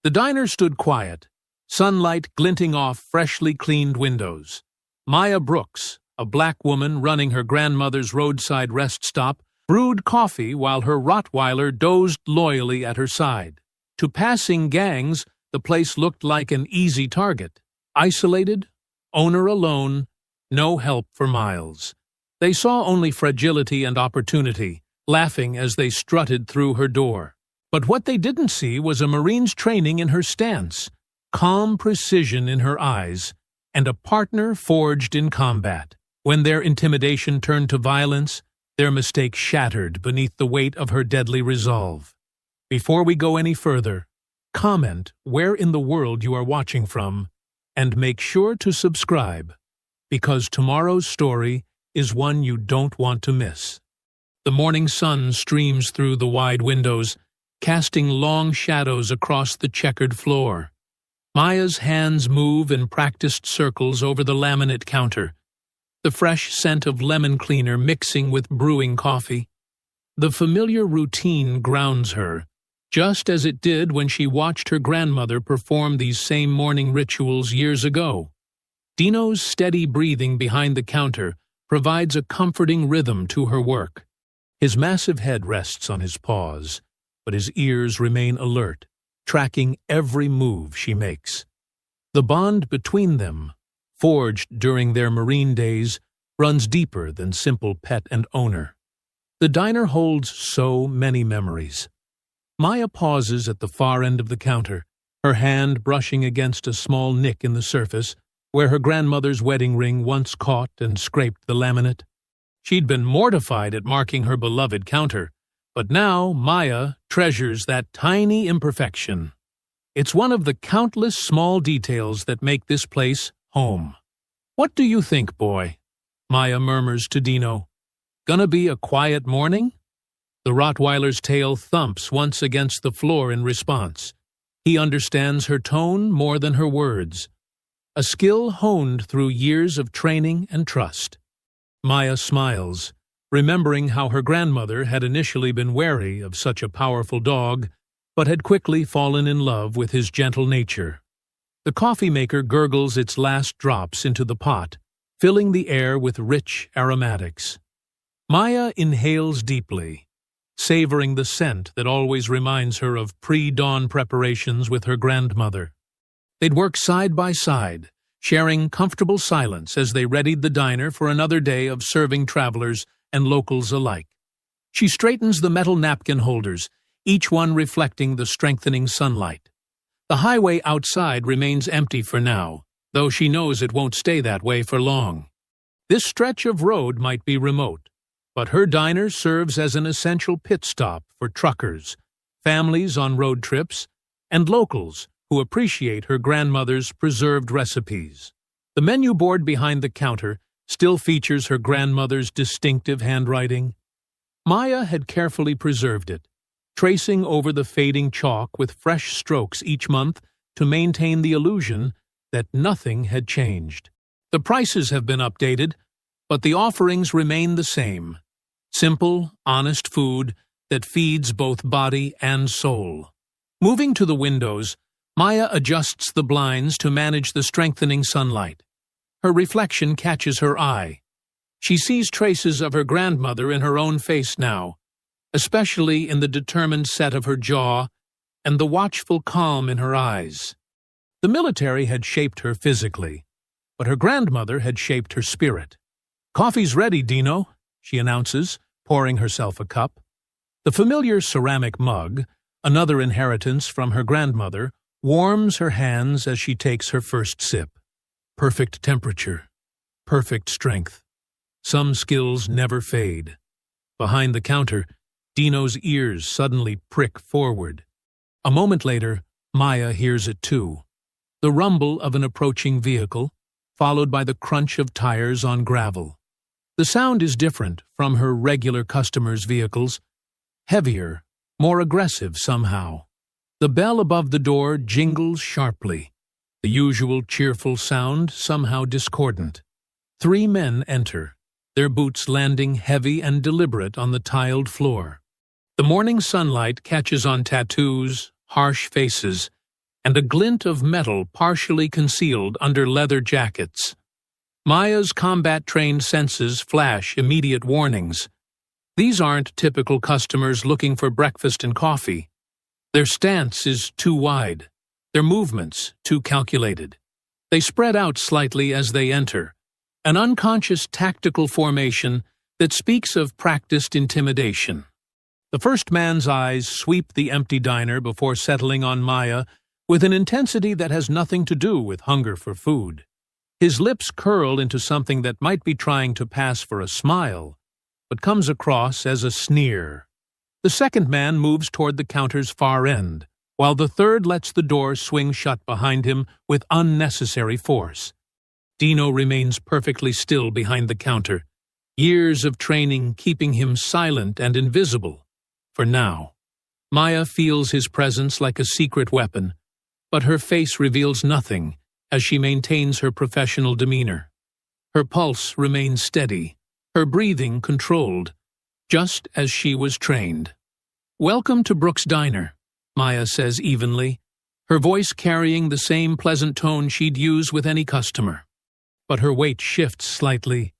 The diner stood quiet, sunlight glinting off freshly cleaned windows. Maya Brooks, a black woman running her grandmother's roadside rest stop, brewed coffee while her Rottweiler dozed loyally at her side. To passing gangs, the place looked like an easy target. Isolated, owner alone, no help for miles. They saw only fragility and opportunity, laughing as they strutted through her door. But what they didn't see was a Marine's training in her stance, calm precision in her eyes, and a partner forged in combat. When their intimidation turned to violence, their mistake shattered beneath the weight of her deadly resolve. Before we go any further, comment where in the world you are watching from, and make sure to subscribe, because tomorrow's story is one you don't want to miss. The morning sun streams through the wide windows, casting long shadows across the checkered floor. Maya's hands move in practiced circles over the laminate counter, the fresh scent of lemon cleaner mixing with brewing coffee. The familiar routine grounds her, just as it did when she watched her grandmother perform these same morning rituals years ago. Dino's steady breathing behind the counter provides a comforting rhythm to her work. His massive head rests on his paws, but his ears remain alert, tracking every move she makes. The bond between them, forged during their Marine days, runs deeper than simple pet and owner. The diner holds so many memories. Maya pauses at the far end of the counter, her hand brushing against a small nick in the surface where her grandmother's wedding ring once caught and scraped the laminate. She'd been mortified at marking her beloved counter, but now Maya treasures that tiny imperfection. It's one of the countless small details that make this place home. "What do you think, boy?" Maya murmurs to Dino. "Gonna be a quiet morning?" The Rottweiler's tail thumps once against the floor in response. He understands her tone more than her words, a skill honed through years of training and trust. Maya smiles, remembering how her grandmother had initially been wary of such a powerful dog, but had quickly fallen in love with his gentle nature. The coffee maker gurgles its last drops into the pot, filling the air with rich aromatics. Maya inhales deeply, savoring the scent that always reminds her of pre-dawn preparations with her grandmother. They'd work side by side, sharing comfortable silence as they readied the diner for another day of serving travelers and locals alike. She straightens the metal napkin holders, each one reflecting the strengthening sunlight. The highway outside remains empty for now, though she knows it won't stay that way for long. This stretch of road might be remote, but her diner serves as an essential pit stop for truckers, families on road trips, and locals who appreciate her grandmother's preserved recipes. The menu board behind the counter still features her grandmother's distinctive handwriting. Maya had carefully preserved it, tracing over the fading chalk with fresh strokes each month to maintain the illusion that nothing had changed. The prices have been updated, but the offerings remain the same. Simple, honest food that feeds both body and soul. Moving to the windows, Maya adjusts the blinds to manage the strengthening sunlight. Her reflection catches her eye. She sees traces of her grandmother in her own face now, especially in the determined set of her jaw and the watchful calm in her eyes. The military had shaped her physically, but her grandmother had shaped her spirit. "Coffee's ready, Dino," she announces, pouring herself a cup. The familiar ceramic mug, another inheritance from her grandmother, warms her hands as she takes her first sip. Perfect temperature, perfect strength. Some skills never fade. Behind the counter, Dino's ears suddenly prick forward. A moment later, Maya hears it too. The rumble of an approaching vehicle, followed by the crunch of tires on gravel. The sound is different from her regular customers' vehicles, heavier, more aggressive somehow. The bell above the door jingles sharply, the usual cheerful sound somehow discordant. 3 men enter, their boots landing heavy and deliberate on the tiled floor. The morning sunlight catches on tattoos, harsh faces, and a glint of metal partially concealed under leather jackets. Maya's combat-trained senses flash immediate warnings. These aren't typical customers looking for breakfast and coffee. Their stance is too wide, their movements too calculated. They spread out slightly as they enter, an unconscious tactical formation that speaks of practiced intimidation. The first man's eyes sweep the empty diner before settling on Maya with an intensity that has nothing to do with hunger for food. His lips curl into something that might be trying to pass for a smile, but comes across as a sneer. The second man moves toward the counter's far end, while the third lets the door swing shut behind him with unnecessary force. Dino remains perfectly still behind the counter, years of training keeping him silent and invisible. For now, Maya feels his presence like a secret weapon, but her face reveals nothing as she maintains her professional demeanor. Her pulse remains steady, her breathing controlled, just as she was trained. "Welcome to Brooks' Diner," Maya says evenly, her voice carrying the same pleasant tone she'd use with any customer. But her weight shifts slightly,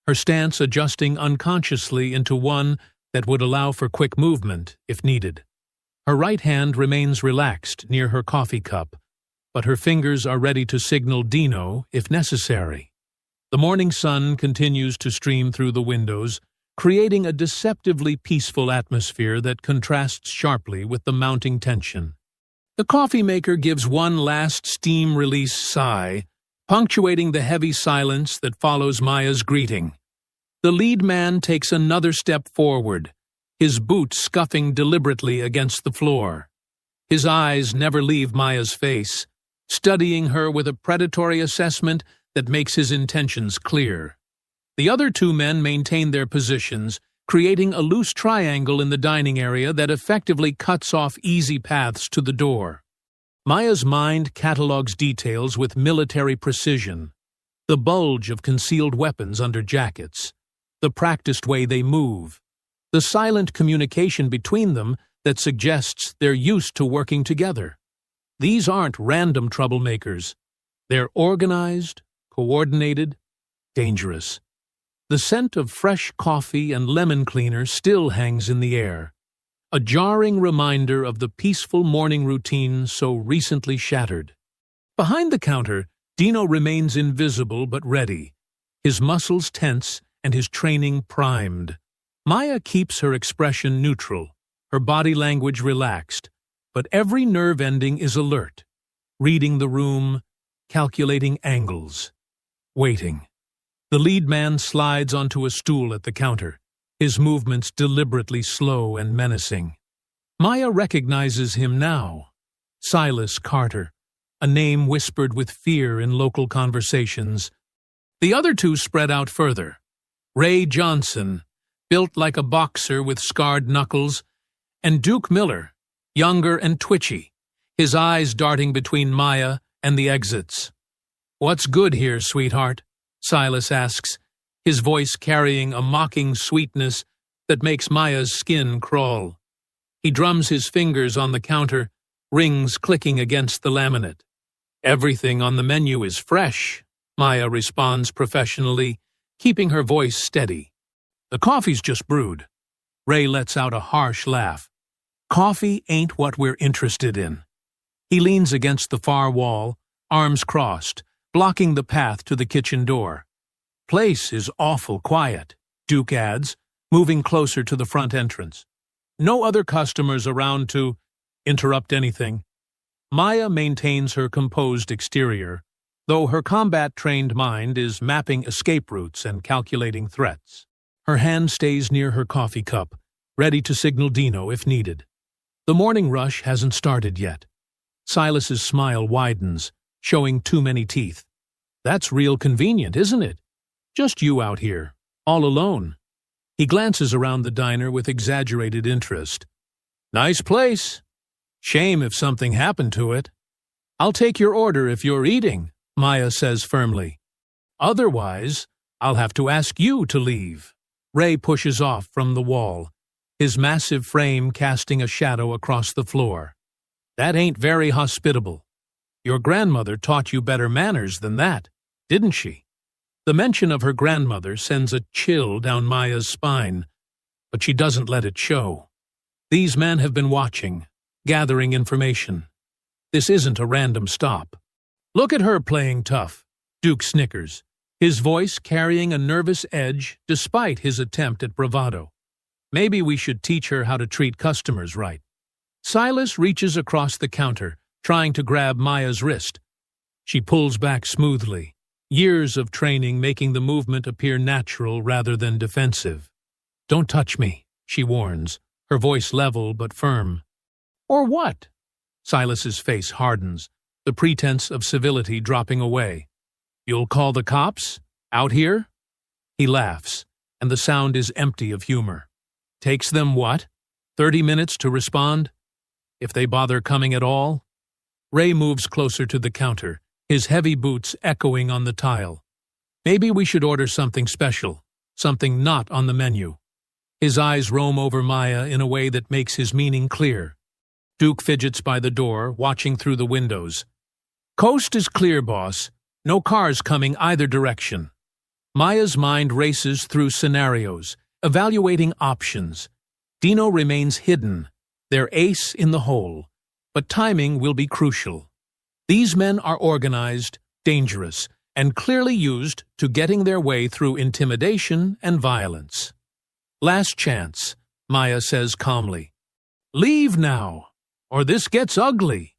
her stance adjusting unconsciously into one that would allow for quick movement if needed. Her right hand remains relaxed near her coffee cup, but her fingers are ready to signal Dino if necessary. The morning sun continues to stream through the windows, creating a deceptively peaceful atmosphere that contrasts sharply with the mounting tension. The coffee maker gives one last steam-release sigh, punctuating the heavy silence that follows Maya's greeting. The lead man takes another step forward, his boots scuffing deliberately against the floor. His eyes never leave Maya's face, studying her with a predatory assessment that makes his intentions clear. The other two men maintain their positions, creating a loose triangle in the dining area that effectively cuts off easy paths to the door. Maya's mind catalogues details with military precision: the bulge of concealed weapons under jackets, the practiced way they move, the silent communication between them that suggests they're used to working together. These aren't random troublemakers. They're organized, coordinated, dangerous. The scent of fresh coffee and lemon cleaner still hangs in the air, a jarring reminder of the peaceful morning routine so recently shattered. Behind the counter, Dino remains invisible but ready, his muscles tense and his training primed. Maya keeps her expression neutral, her body language relaxed, but every nerve ending is alert, reading the room, calculating angles, waiting. The lead man slides onto a stool at the counter, his movements deliberately slow and menacing. Maya recognizes him now. Silas Carter, a name whispered with fear in local conversations. The other two spread out further. Ray Johnson, built like a boxer with scarred knuckles, and Duke Miller, younger and twitchy, his eyes darting between Maya and the exits. "What's good here, sweetheart?" Silas asks, his voice carrying a mocking sweetness that makes Maya's skin crawl. He drums his fingers on the counter, rings clicking against the laminate. "Everything on the menu is fresh," Maya responds professionally, keeping her voice steady. "The coffee's just brewed." Ray lets out a harsh laugh. "Coffee ain't what we're interested in." He leans against the far wall, arms crossed, blocking the path to the kitchen door. "Place is awful quiet," Duke adds, moving closer to the front entrance. "No other customers around to interrupt anything." Maya maintains her composed exterior, though her combat-trained mind is mapping escape routes and calculating threats. Her hand stays near her coffee cup, ready to signal Dino if needed. The morning rush hasn't started yet. Silas's smile widens, showing too many teeth. "That's real convenient, isn't it? Just you out here, all alone." He glances around the diner with exaggerated interest. "Nice place. Shame if something happened to it." "I'll take your order if you're eating," Maya says firmly. "Otherwise, I'll have to ask you to leave." Ray pushes off from the wall, his massive frame casting a shadow across the floor. "That ain't very hospitable." Your grandmother taught you better manners than that, didn't she? The mention of her grandmother sends a chill down Maya's spine, but she doesn't let it show. These men have been watching, gathering information. This isn't a random stop. Look at her playing tough, Duke snickers, his voice carrying a nervous edge despite his attempt at bravado. Maybe we should teach her how to treat customers right. Silas reaches across the counter, trying to grab Maya's wrist. She pulls back smoothly, years of training making the movement appear natural rather than defensive. "Don't touch me," she warns, her voice level but firm. "Or what?" Silas's face hardens, the pretense of civility dropping away. "You'll call the cops? Out here?" He laughs, and the sound is empty of humor. "Takes them what? 30 minutes to respond? If they bother coming at all?" Ray moves closer to the counter, his heavy boots echoing on the tile. "Maybe we should order something special, something not on the menu." His eyes roam over Maya in a way that makes his meaning clear. Duke fidgets by the door, watching through the windows. "Coast is clear, boss. No cars coming either direction." Maya's mind races through scenarios, evaluating options. Dino remains hidden, their ace in the hole, but timing will be crucial. These men are organized, dangerous, and clearly used to getting their way through intimidation and violence. "Last chance," Maya says calmly. "Leave now, or this gets ugly."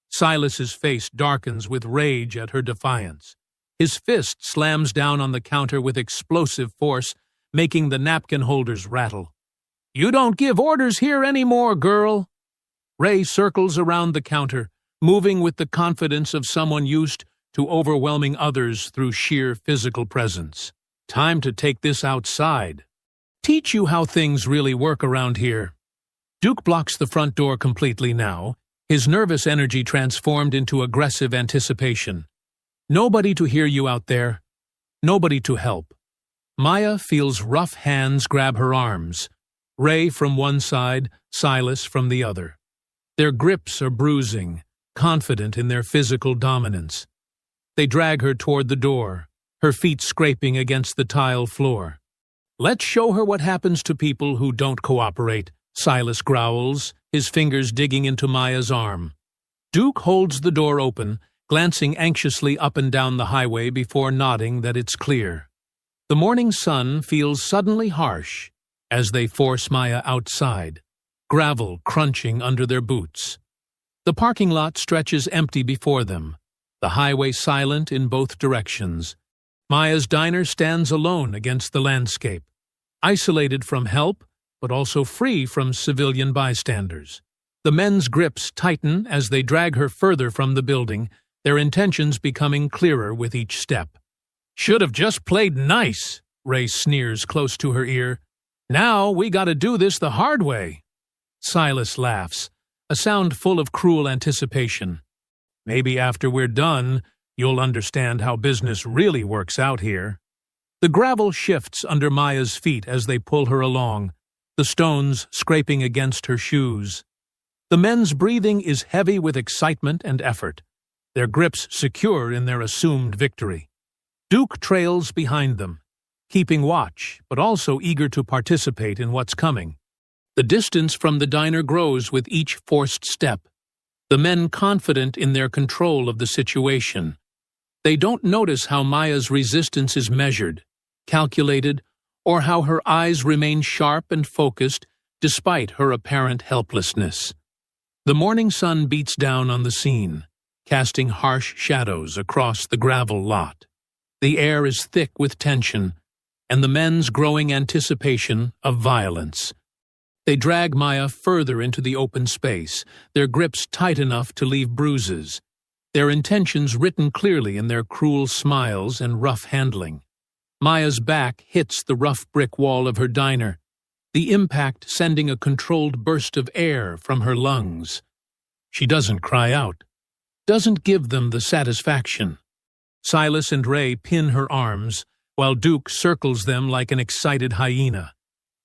Silas's face darkens with rage at her defiance. His fist slams down on the counter with explosive force, making the napkin holders rattle. "You don't give orders here anymore, girl." Ray circles around the counter, moving with the confidence of someone used to overwhelming others through sheer physical presence. "Time to take this outside. Teach you how things really work around here." Duke blocks the front door completely now, his nervous energy transformed into aggressive anticipation. "Nobody to hear you out there. Nobody to help." Maya feels rough hands grab her arms, Ray from one side, Silas from the other. Their grips are bruising, confident in their physical dominance. They drag her toward the door, her feet scraping against the tile floor. "Let's show her what happens to people who don't cooperate," Silas growls, his fingers digging into Maya's arm. Duke holds the door open, glancing anxiously up and down the highway before nodding that it's clear. The morning sun feels suddenly harsh as they force Maya outside, gravel crunching under their boots. The parking lot stretches empty before them, the highway silent in both directions. Maya's diner stands alone against the landscape, isolated from help, but also free from civilian bystanders. The men's grips tighten as they drag her further from the building, their intentions becoming clearer with each step. "Should have just played nice," Ray sneers close to her ear. "Now we gotta do this the hard way." Silas laughs, a sound full of cruel anticipation. "Maybe after we're done, you'll understand how business really works out here." The gravel shifts under Maya's feet as they pull her along, the stones scraping against her shoes. The men's breathing is heavy with excitement and effort, their grips secure in their assumed victory. Duke trails behind them, keeping watch, but also eager to participate in what's coming. The distance from the diner grows with each forced step, the men confident in their control of the situation. They don't notice how Maya's resistance is measured, calculated, or how her eyes remain sharp and focused despite her apparent helplessness. The morning sun beats down on the scene, casting harsh shadows across the gravel lot. The air is thick with tension, and the men's growing anticipation of violence. They drag Maya further into the open space, their grips tight enough to leave bruises, their intentions written clearly in their cruel smiles and rough handling. Maya's back hits the rough brick wall of her diner, the impact sending a controlled burst of air from her lungs. She doesn't cry out, doesn't give them the satisfaction. Silas and Ray pin her arms, while Duke circles them like an excited hyena.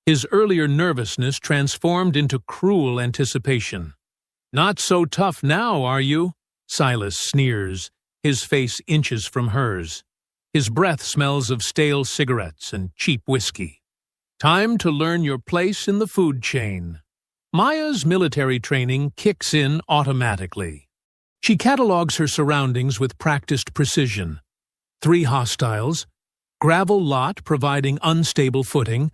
His earlier nervousness transformed into cruel anticipation. "Not so tough now, are you?" Silas sneers, his face inches from hers. His breath smells of stale cigarettes and cheap whiskey. Time to learn your place in the food chain. Maya's military training kicks in automatically. She catalogs her surroundings with practiced precision. 3 hostiles, gravel lot providing unstable footing,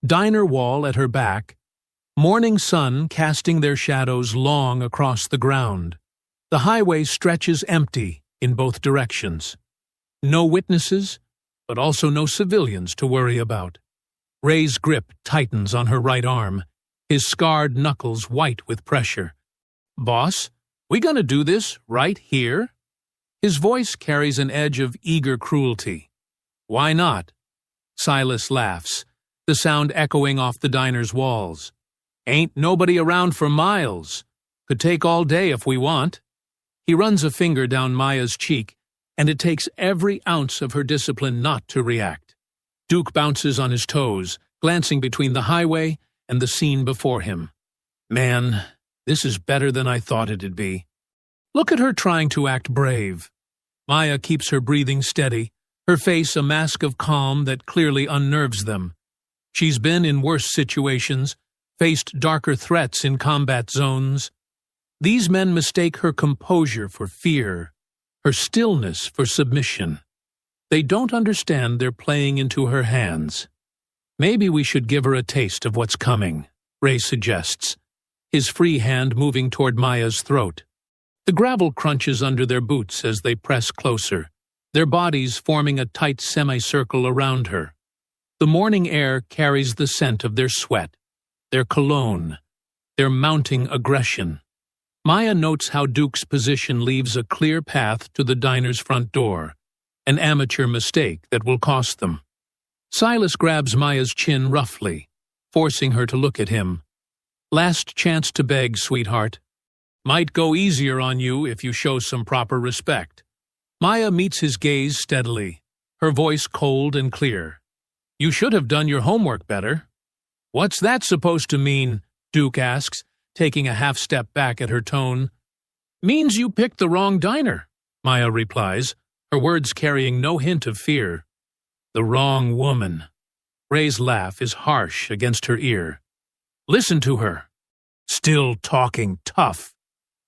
diner wall at her back, morning sun casting their shadows long across the ground. The highway stretches empty in both directions. No witnesses, but also no civilians to worry about. Ray's grip tightens on her right arm, his scarred knuckles white with pressure. "Boss, we gonna do this right here?" His voice carries an edge of eager cruelty. "Why not?" Silas laughs, the sound echoing off the diner's walls. "Ain't nobody around for miles. Could take all day if we want." He runs a finger down Maya's cheek, and it takes every ounce of her discipline not to react. Duke bounces on his toes, glancing between the highway and the scene before him. "Man, this is better than I thought it'd be." Look at her trying to act brave. Maya keeps her breathing steady, her face a mask of calm that clearly unnerves them. She's been in worse situations, faced darker threats in combat zones. These men mistake her composure for fear, her stillness for submission. They don't understand they're playing into her hands. "Maybe we should give her a taste of what's coming," Ray suggests, his free hand moving toward Maya's throat. The gravel crunches under their boots as they press closer, their bodies forming a tight semicircle around her. The morning air carries the scent of their sweat, their cologne, their mounting aggression. Maya notes how Duke's position leaves a clear path to the diner's front door, an amateur mistake that will cost them. Silas grabs Maya's chin roughly, forcing her to look at him. "Last chance to beg, sweetheart. Might go easier on you if you show some proper respect." Maya meets his gaze steadily, her voice cold and clear. "You should have done your homework better." "What's that supposed to mean?" Duke asks, taking a half-step back at her tone. "Means you picked the wrong diner," Maya replies, her words carrying no hint of fear. "The wrong woman." Ray's laugh is harsh against her ear. "Listen to her. Still talking tough."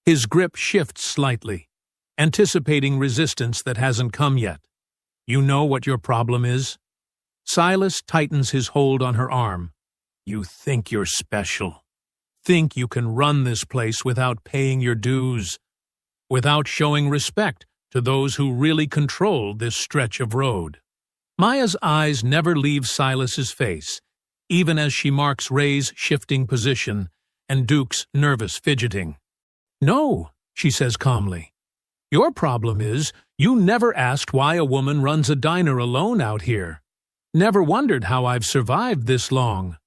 His grip shifts slightly, anticipating resistance that hasn't come yet. "You know what your problem is?" Silas tightens his hold on her arm. "You think you're special. Think you can run this place without paying your dues, without showing respect to those who really control this stretch of road." Maya's eyes never leave Silas's face, even as she marks Ray's shifting position and Duke's nervous fidgeting. "No," she says calmly. "Your problem is you never asked why a woman runs a diner alone out here. Never wondered how I've survived this long."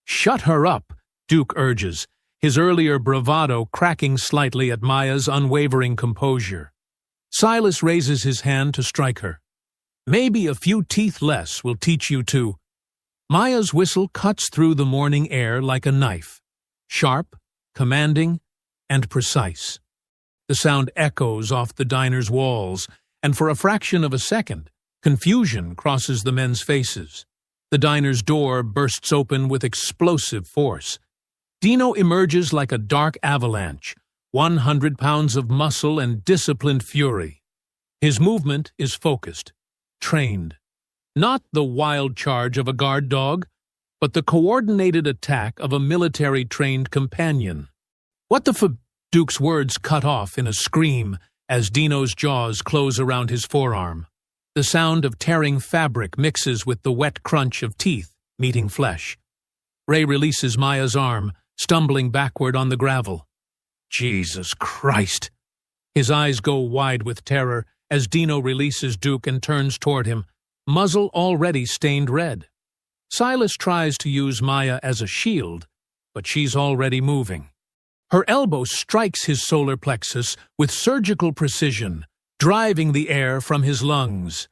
"Shut her up," Duke urges, his earlier bravado cracking slightly at Maya's unwavering composure. Silas raises his hand to strike her. "Maybe a few teeth less will teach you to—" Maya's whistle cuts through the morning air like a knife, sharp, commanding, and precise. The sound echoes off the diner's walls, and for a fraction of a second, confusion crosses the men's faces. The diner's door bursts open with explosive force. Dino emerges like a dark avalanche, 100 pounds of muscle and disciplined fury. His movement is focused, trained. Not the wild charge of a guard dog, but the coordinated attack of a military-trained companion. "What the f—" Duke's words cut off in a scream as Dino's jaws close around his forearm. The sound of tearing fabric mixes with the wet crunch of teeth meeting flesh. Ray releases Maya's arm, stumbling backward on the gravel. "Jesus Christ!" His eyes go wide with terror as Dino releases Duke and turns toward him, muzzle already stained red. Silas tries to use Maya as a shield, but she's already moving. Her elbow strikes his solar plexus with surgical precision, driving the air from his lungs.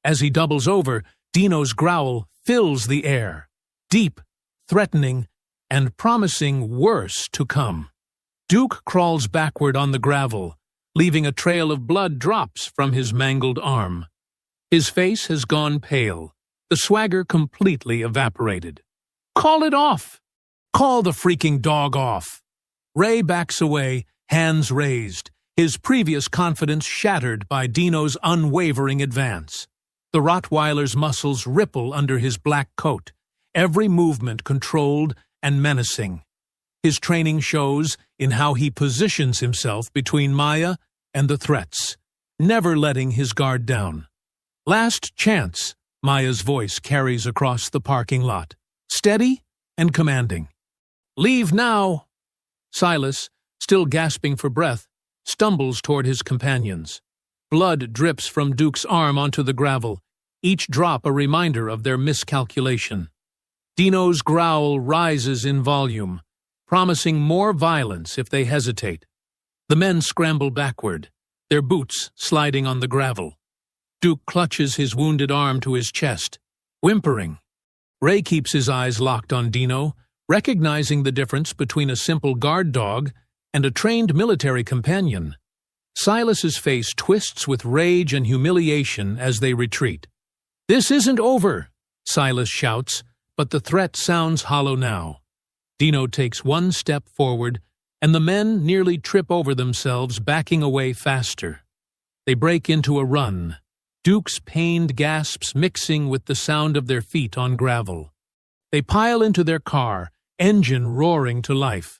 As he doubles over, Dino's growl fills the air, deep, threatening, and promising worse to come. Duke crawls backward on the gravel, leaving a trail of blood drops from his mangled arm. His face has gone pale, the swagger completely evaporated. "Call it off! Call the freaking dog off!" Ray backs away, hands raised, his previous confidence shattered by Dino's unwavering advance. The Rottweiler's muscles ripple under his black coat, every movement controlled and menacing. His training shows in how he positions himself between Maya and the threats, never letting his guard down. "Last chance," Maya's voice carries across the parking lot, steady and commanding. "Leave now." Silas, still gasping for breath, stumbles toward his companions. Blood drips from Duke's arm onto the gravel, each drop a reminder of their miscalculation. Dino's growl rises in volume, promising more violence if they hesitate. The men scramble backward, their boots sliding on the gravel. Duke clutches his wounded arm to his chest, whimpering. Ray keeps his eyes locked on Dino, recognizing the difference between a simple guard dog and a trained military companion. Silas's face twists with rage and humiliation as they retreat. "This isn't over," Silas shouts, but the threat sounds hollow now. Dino takes one step forward, and the men nearly trip over themselves, backing away faster. They break into a run, Duke's pained gasps mixing with the sound of their feet on gravel. They pile into their car, engine roaring to life.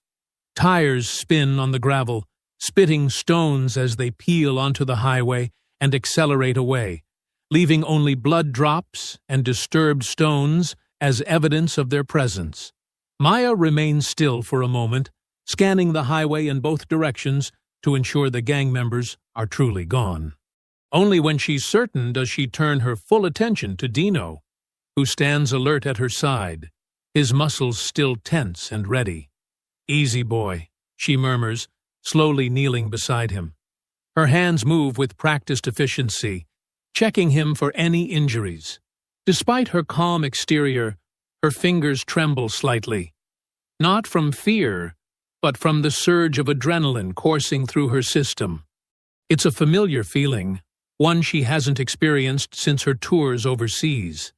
Tires spin on the gravel, spitting stones as they peel onto the highway and accelerate away, leaving only blood drops and disturbed stones as evidence of their presence. Maya remains still for a moment, scanning the highway in both directions to ensure the gang members are truly gone. Only when she's certain does she turn her full attention to Dino, who stands alert at her side, his muscles still tense and ready. "Easy, boy," she murmurs, slowly kneeling beside him. Her hands move with practiced efficiency, checking him for any injuries. Despite her calm exterior, her fingers tremble slightly. Not from fear, but from the surge of adrenaline coursing through her system. It's a familiar feeling, one she hasn't experienced since her tours overseas.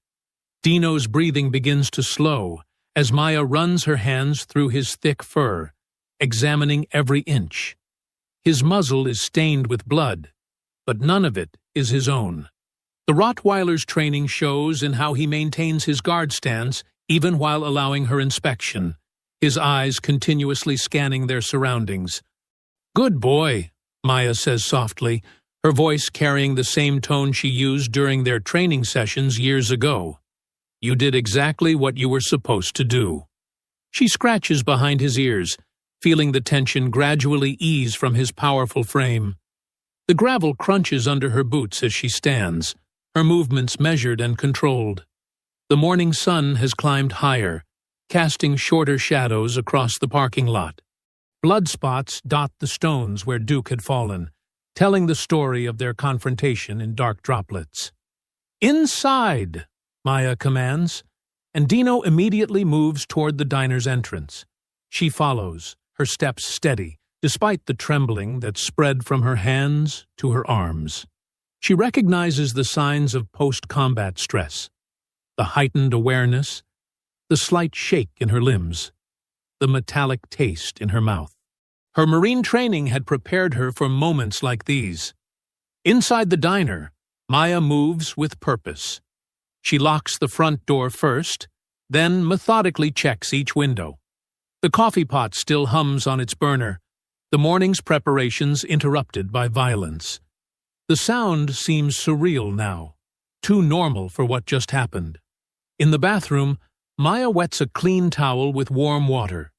Dino's breathing begins to slow as Maya runs her hands through his thick fur, examining every inch. His muzzle is stained with blood, but none of it is his own. The Rottweiler's training shows in how he maintains his guard stance even while allowing her inspection, his eyes continuously scanning their surroundings. "Good boy," Maya says softly, her voice carrying the same tone she used during their training sessions years ago. "You did exactly what you were supposed to do." She scratches behind his ears, feeling the tension gradually ease from his powerful frame. The gravel crunches under her boots as she stands, her movements measured and controlled. The morning sun has climbed higher, casting shorter shadows across the parking lot. Blood spots dot the stones where Duke had fallen, telling the story of their confrontation in dark droplets. "Inside!" Maya commands, and Dino immediately moves toward the diner's entrance. She follows, her steps steady, despite the trembling that spread from her hands to her arms. She recognizes the signs of post-combat stress, the heightened awareness, the slight shake in her limbs, the metallic taste in her mouth. Her Marine training had prepared her for moments like these. Inside the diner, Maya moves with purpose. She locks the front door first, then methodically checks each window. The coffee pot still hums on its burner, the morning's preparations interrupted by violence. The sound seems surreal now, too normal for what just happened. In the bathroom, Maya wets a clean towel with warm water.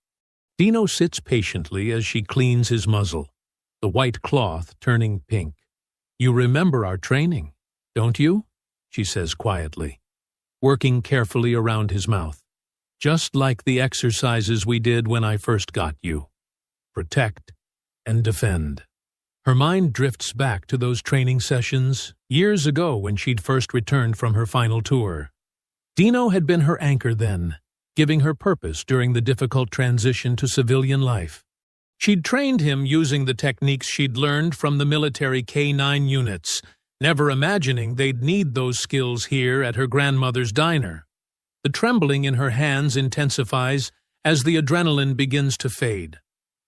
Dino sits patiently as she cleans his muzzle, the white cloth turning pink. "You remember our training, don't you?" she says quietly, working carefully around his mouth. "Just like the exercises we did when I first got you. Protect and defend." Her mind drifts back to those training sessions years ago when she'd first returned from her final tour. Dino had been her anchor then, giving her purpose during the difficult transition to civilian life. She'd trained him using the techniques she'd learned from the military K-9 units, never imagining they'd need those skills here at her grandmother's diner. The trembling in her hands intensifies as the adrenaline begins to fade.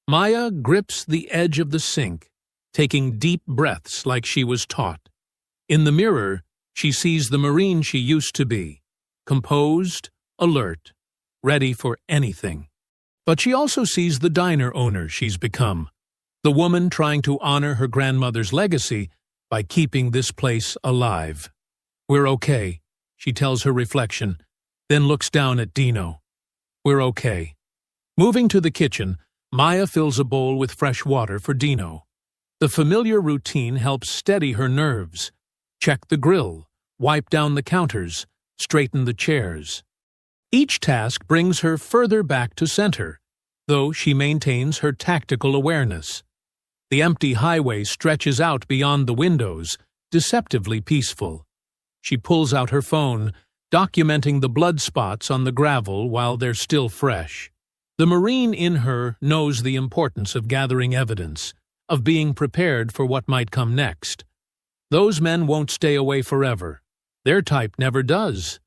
Maya grips the edge of the sink, taking deep breaths like she was taught. In the mirror, she sees the Marine she used to be, composed, alert, ready for anything. But she also sees the diner owner she's become, the woman trying to honor her grandmother's legacy by keeping this place alive. "We're okay," she tells her reflection, then looks down at Dino. "We're okay." Moving to the kitchen, Maya fills a bowl with fresh water for Dino. The familiar routine helps steady her nerves. Check the grill, wipe down the counters, straighten the chairs. Each task brings her further back to center, though she maintains her tactical awareness. The empty highway stretches out beyond the windows, deceptively peaceful. She pulls out her phone, documenting the blood spots on the gravel while they're still fresh. The Marine in her knows the importance of gathering evidence, of being prepared for what might come next. Those men won't stay away forever. Their type never does.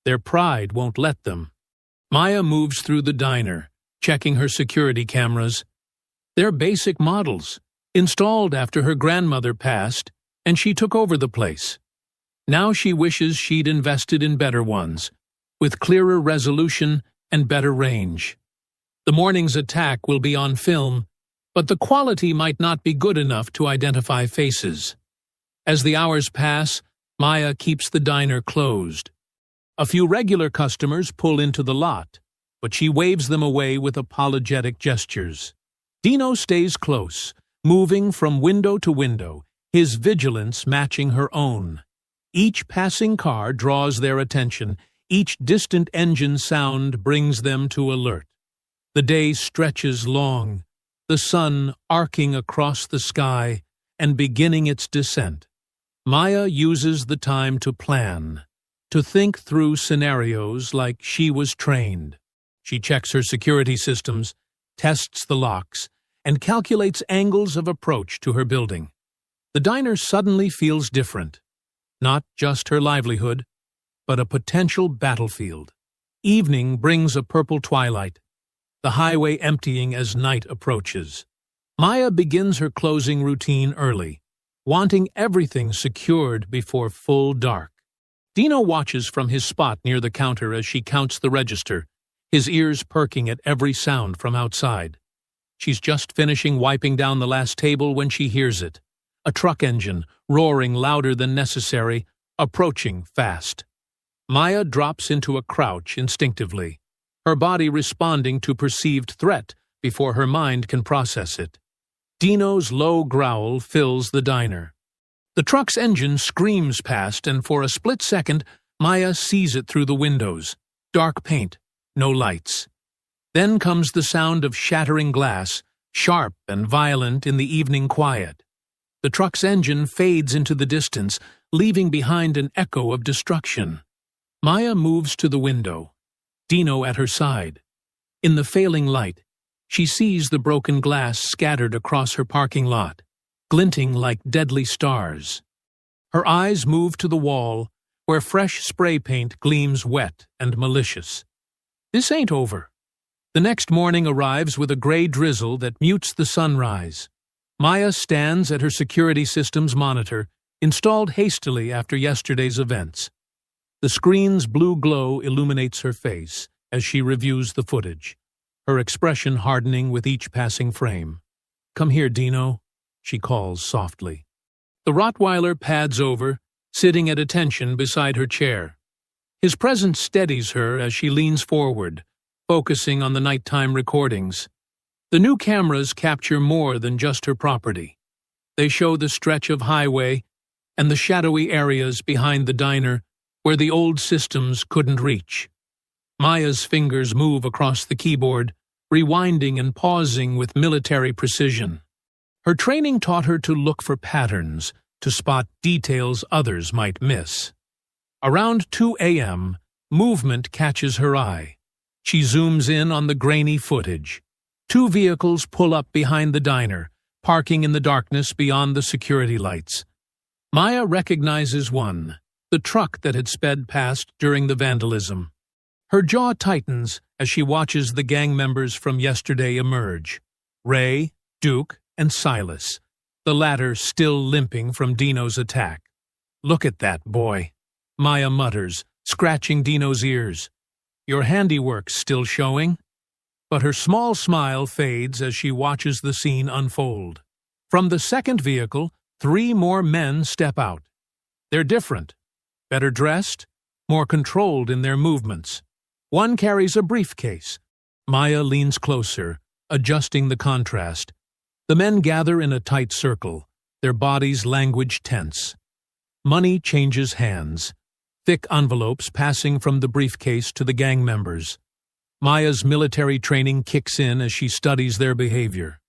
Their pride won't let them. Maya moves through the diner, checking her security cameras. They're basic models, installed after her grandmother passed, and she took over the place. Now she wishes she'd invested in better ones, with clearer resolution and better range. The morning's attack will be on film, but the quality might not be good enough to identify faces. As the hours pass, Maya keeps the diner closed. A few regular customers pull into the lot, but she waves them away with apologetic gestures. Dino stays close, moving from window to window, his vigilance matching her own. Each passing car draws their attention, each distant engine sound brings them to alert. The day stretches long, the sun arcing across the sky and beginning its descent. Maya uses the time to plan, to think through scenarios like she was trained. She checks her security systems, tests the locks, and calculates angles of approach to her building. The diner suddenly feels different. Not just her livelihood, but a potential battlefield. Evening brings a purple twilight, the highway emptying as night approaches. Maya begins her closing routine early, wanting everything secured before full dark. Dino watches from his spot near the counter as she counts the register, his ears perking at every sound from outside. She's just finishing wiping down the last table when she hears it. A truck engine, roaring louder than necessary, approaching fast. Maya drops into a crouch instinctively, her body responding to perceived threat before her mind can process it. Dino's low growl fills the diner. The truck's engine screams past, and for a split second, Maya sees it through the windows. Dark paint, no lights. Then comes the sound of shattering glass, sharp and violent in the evening quiet. The truck's engine fades into the distance, leaving behind an echo of destruction. Maya moves to the window, Dino at her side. In the failing light, she sees the broken glass scattered across her parking lot, glinting like deadly stars. Her eyes move to the wall, where fresh spray paint gleams wet and malicious. This ain't over. The next morning arrives with a gray drizzle that mutes the sunrise. Maya stands at her security system's monitor, installed hastily after yesterday's events. The screen's blue glow illuminates her face as she reviews the footage, her expression hardening with each passing frame. "Come here, Dino," she calls softly. The Rottweiler pads over, sitting at attention beside her chair. His presence steadies her as she leans forward, focusing on the nighttime recordings. The new cameras capture more than just her property. They show the stretch of highway and the shadowy areas behind the diner where the old systems couldn't reach. Maya's fingers move across the keyboard, rewinding and pausing with military precision. Her training taught her to look for patterns, to spot details others might miss. Around 2 a.m., movement catches her eye. She zooms in on the grainy footage. Two vehicles pull up behind the diner, parking in the darkness beyond the security lights. Maya recognizes one, the truck that had sped past during the vandalism. Her jaw tightens as she watches the gang members from yesterday emerge. Ray, Duke, and Silas, the latter still limping from Dino's attack. "Look at that boy," Maya mutters, scratching Dino's ears. "Your handiwork's still showing?" But her small smile fades as she watches the scene unfold. From the second vehicle, 3 more men step out. They're different, better dressed, more controlled in their movements. One carries a briefcase. Maya leans closer, adjusting the contrast. The men gather in a tight circle, their bodies language tense. Money changes hands, thick envelopes passing from the briefcase to the gang members. Maya's military training kicks in as she studies their behavior.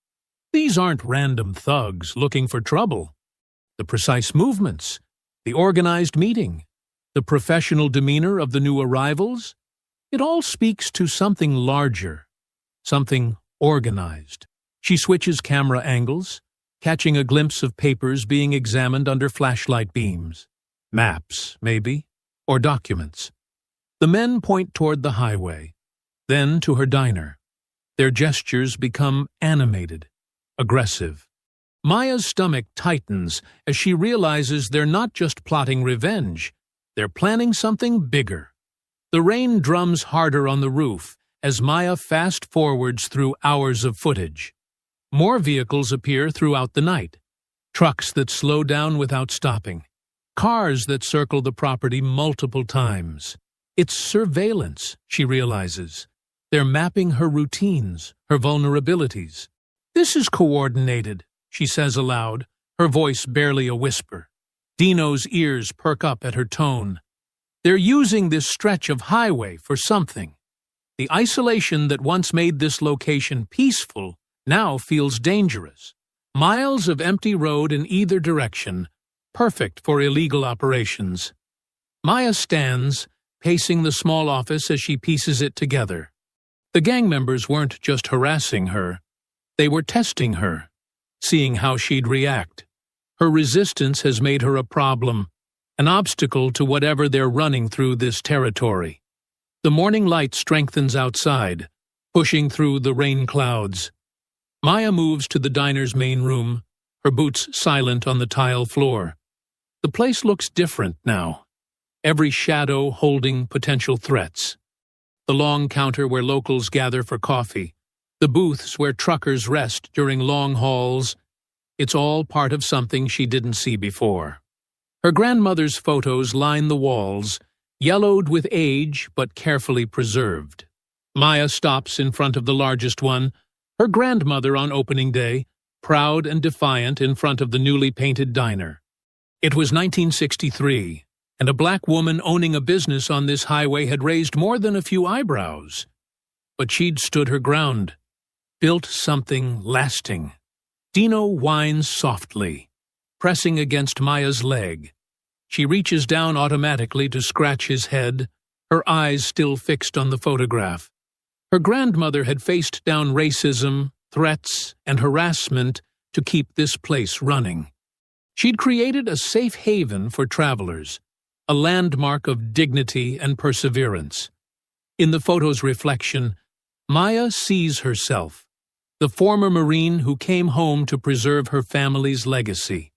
These aren't random thugs looking for trouble. The precise movements, the organized meeting, the professional demeanor of the new arrivals, it all speaks to something larger, something organized. She switches camera angles, catching a glimpse of papers being examined under flashlight beams. Maps, maybe, or documents. The men point toward the highway, then to her diner. Their gestures become animated, aggressive. Maya's stomach tightens as she realizes they're not just plotting revenge, they're planning something bigger. The rain drums harder on the roof as Maya fast-forwards through hours of footage. More vehicles appear throughout the night. Trucks that slow down without stopping. Cars that circle the property multiple times. It's surveillance, she realizes. They're mapping her routines, her vulnerabilities. "This is coordinated," she says aloud, her voice barely a whisper. Dino's ears perk up at her tone. They're using this stretch of highway for something. The isolation that once made this location peaceful now feels dangerous. Miles of empty road in either direction, perfect for illegal operations. Maya stands, pacing the small office as she pieces it together. The gang members weren't just harassing her, they were testing her, seeing how she'd react. Her resistance has made her a problem, an obstacle to whatever they're running through this territory. The morning light strengthens outside, pushing through the rain clouds. Maya moves to the diner's main room, her boots silent on the tile floor. The place looks different now, every shadow holding potential threats. The long counter where locals gather for coffee, the booths where truckers rest during long hauls, it's all part of something she didn't see before. Her grandmother's photos line the walls, yellowed with age but carefully preserved. Maya stops in front of the largest one, her grandmother on opening day, proud and defiant in front of the newly painted diner. It was 1963, and a black woman owning a business on this highway had raised more than a few eyebrows. But she'd stood her ground, built something lasting. Dino whines softly, pressing against Maya's leg. She reaches down automatically to scratch his head, her eyes still fixed on the photograph. Her grandmother had faced down racism, threats, and harassment to keep this place running. She'd created a safe haven for travelers, a landmark of dignity and perseverance. In the photo's reflection, Maya sees herself, the former Marine who came home to preserve her family's legacy.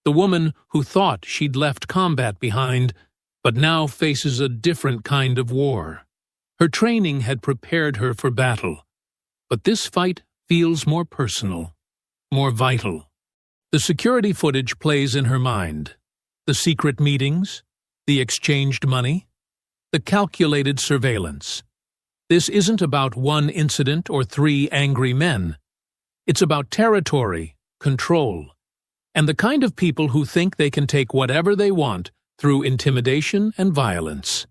The woman who thought she'd left combat behind, but now faces a different kind of war. Her training had prepared her for battle, but this fight feels more personal, more vital. The security footage plays in her mind. The secret meetings, the exchanged money, the calculated surveillance. This isn't about one incident or 3 angry men. It's about territory, control, and the kind of people who think they can take whatever they want through intimidation and violence.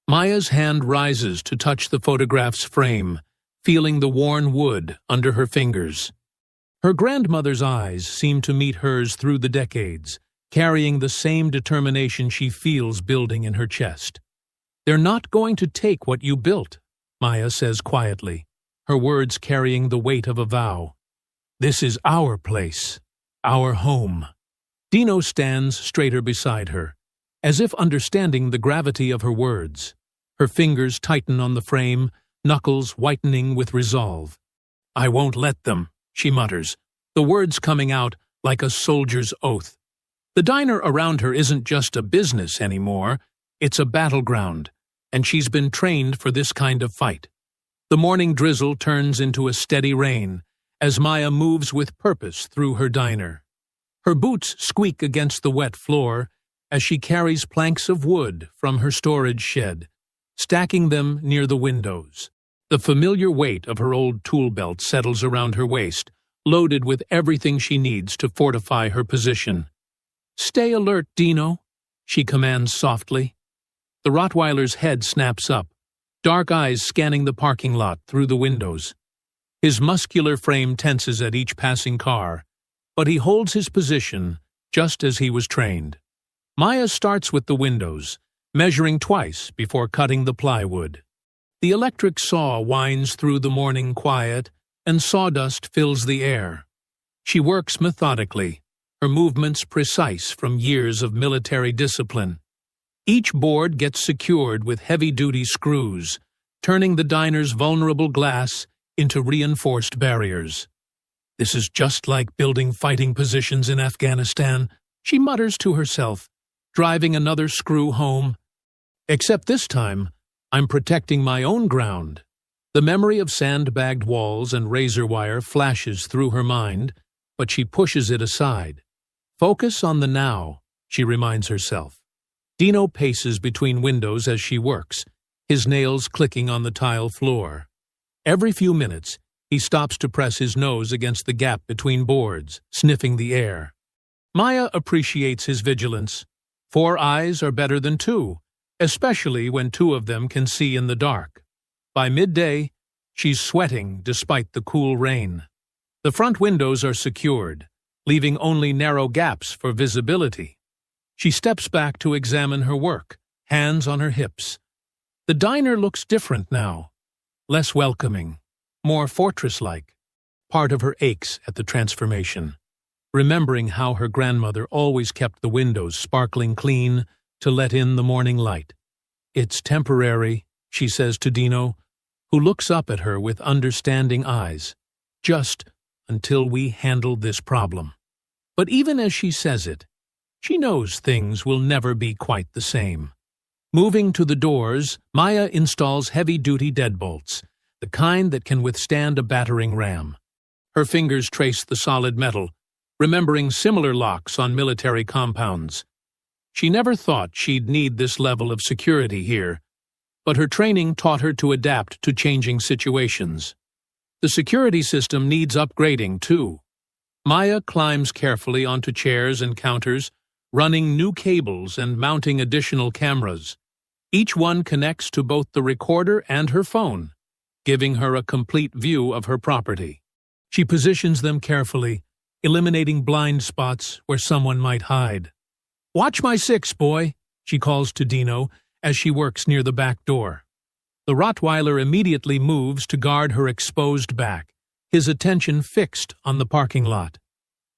Maya's hand rises to touch the photograph's frame, feeling the worn wood under her fingers. Her grandmother's eyes seem to meet hers through the decades, carrying the same determination she feels building in her chest. "They're not going to take what you built," Maya says quietly. her words carrying the weight of a vow. This is our place, our home. Dino stands straighter beside her, as if understanding the gravity of her words. Her fingers tighten on the frame, knuckles whitening with resolve. I won't let them, she mutters, the words coming out like a soldier's oath. The diner around her isn't just a business anymore, it's a battleground, and she's been trained for this kind of fight. The morning drizzle turns into a steady rain as Maya moves with purpose through her diner. Her boots squeak against the wet floor as she carries planks of wood from her storage shed, stacking them near the windows. The familiar weight of her old tool belt settles around her waist, loaded with everything she needs to fortify her position. Stay alert, Dino, she commands softly. The Rottweiler's head snaps up, dark eyes scanning the parking lot through the windows. His muscular frame tenses at each passing car, but he holds his position just as he was trained. Maya starts with the windows, measuring twice before cutting the plywood. The electric saw winds through the morning quiet, and sawdust fills the air. She works methodically, her movements precise from years of military discipline. Each board gets secured with heavy-duty screws, turning the diner's vulnerable glass into reinforced barriers. This is just like building fighting positions in Afghanistan, she mutters to herself, driving another screw home. Except this time, I'm protecting my own ground. The memory of sandbagged walls and razor wire flashes through her mind, but she pushes it aside. Focus on the now, she reminds herself. Dino paces between windows as she works, his nails clicking on the tile floor. Every few minutes, he stops to press his nose against the gap between boards, sniffing the air. Maya appreciates his vigilance. 4 eyes are better than 2, especially when 2 of them can see in the dark. By midday, she's sweating despite the cool rain. The front windows are secured, leaving only narrow gaps for visibility. She steps back to examine her work, hands on her hips. The diner looks different now, less welcoming, more fortress-like. Part of her aches at the transformation, remembering how her grandmother always kept the windows sparkling clean to let in the morning light. It's temporary, she says to Dino, who looks up at her with understanding eyes, just until we handle this problem. But even as she says it, she knows things will never be quite the same. Moving to the doors, Maya installs heavy-duty deadbolts, the kind that can withstand a battering ram. Her fingers trace the solid metal, remembering similar locks on military compounds. She never thought she'd need this level of security here, but her training taught her to adapt to changing situations. The security system needs upgrading, too. Maya climbs carefully onto chairs and counters, running new cables and mounting additional cameras. Each one connects to both the recorder and her phone, giving her a complete view of her property. She positions them carefully, eliminating blind spots where someone might hide. "Watch my 6, boy," she calls to Dino as she works near the back door. The Rottweiler immediately moves to guard her exposed back, his attention fixed on the parking lot.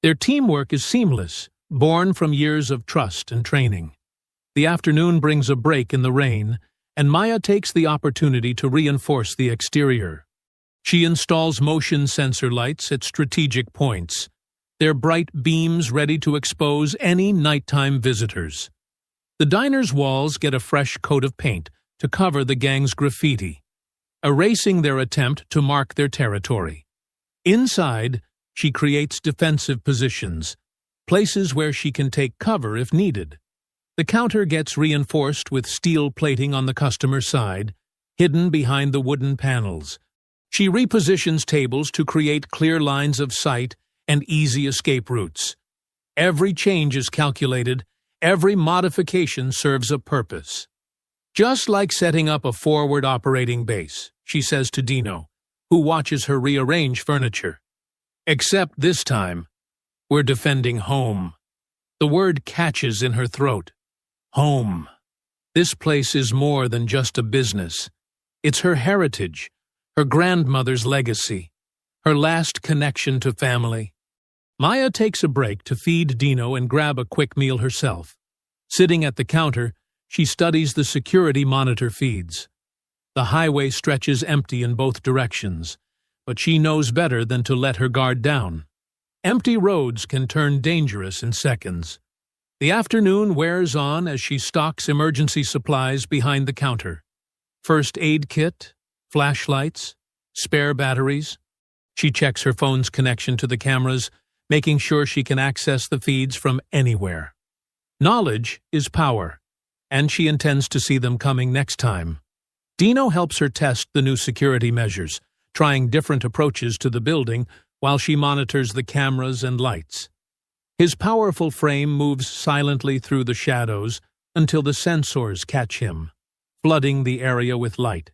Their teamwork is seamless, born from years of trust and training. The afternoon brings a break in the rain, and Maya takes the opportunity to reinforce the exterior. She installs motion sensor lights at strategic points, their bright beams ready to expose any nighttime visitors. The diner's walls get a fresh coat of paint to cover the gang's graffiti, erasing their attempt to mark their territory. Inside, she creates defensive positions, places where she can take cover if needed. The counter gets reinforced with steel plating on the customer side, hidden behind the wooden panels. She repositions tables to create clear lines of sight and easy escape routes. Every change is calculated, every modification serves a purpose. Just like setting up a forward operating base, she says to Dino, who watches her rearrange furniture. Except this time, we're defending home. The word catches in her throat. Home. This place is more than just a business. It's her heritage, her grandmother's legacy, her last connection to family. Maya takes a break to feed Dino and grab a quick meal herself. Sitting at the counter, she studies the security monitor feeds. The highway stretches empty in both directions, but she knows better than to let her guard down. Empty roads can turn dangerous in seconds. The afternoon wears on as she stocks emergency supplies behind the counter. First aid kit, flashlights, spare batteries. She checks her phone's connection to the cameras, making sure she can access the feeds from anywhere. Knowledge is power, and she intends to see them coming next time. Dino helps her test the new security measures, trying different approaches to the building while she monitors the cameras and lights. His powerful frame moves silently through the shadows until the sensors catch him, flooding the area with light.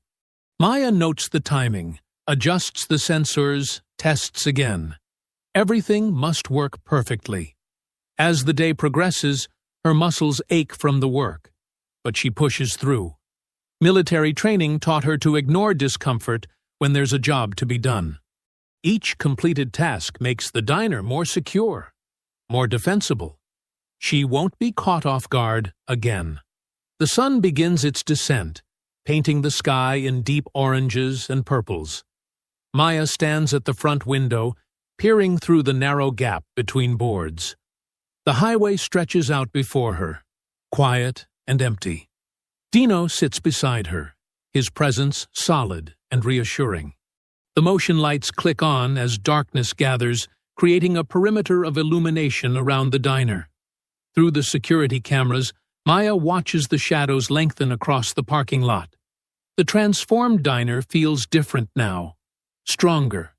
Maya notes the timing, adjusts the sensors, tests again. Everything must work perfectly. As the day progresses, her muscles ache from the work, but she pushes through. Military training taught her to ignore discomfort when there's a job to be done. Each completed task makes the diner more secure, more defensible. She won't be caught off guard again. The sun begins its descent, painting the sky in deep oranges and purples. Maya stands at the front window, peering through the narrow gap between boards. The highway stretches out before her, quiet and empty. Dino sits beside her, his presence solid and reassuring. The motion lights click on as darkness gathers, creating a perimeter of illumination around the diner. Through the security cameras, Maya watches the shadows lengthen across the parking lot. The transformed diner feels different now, stronger,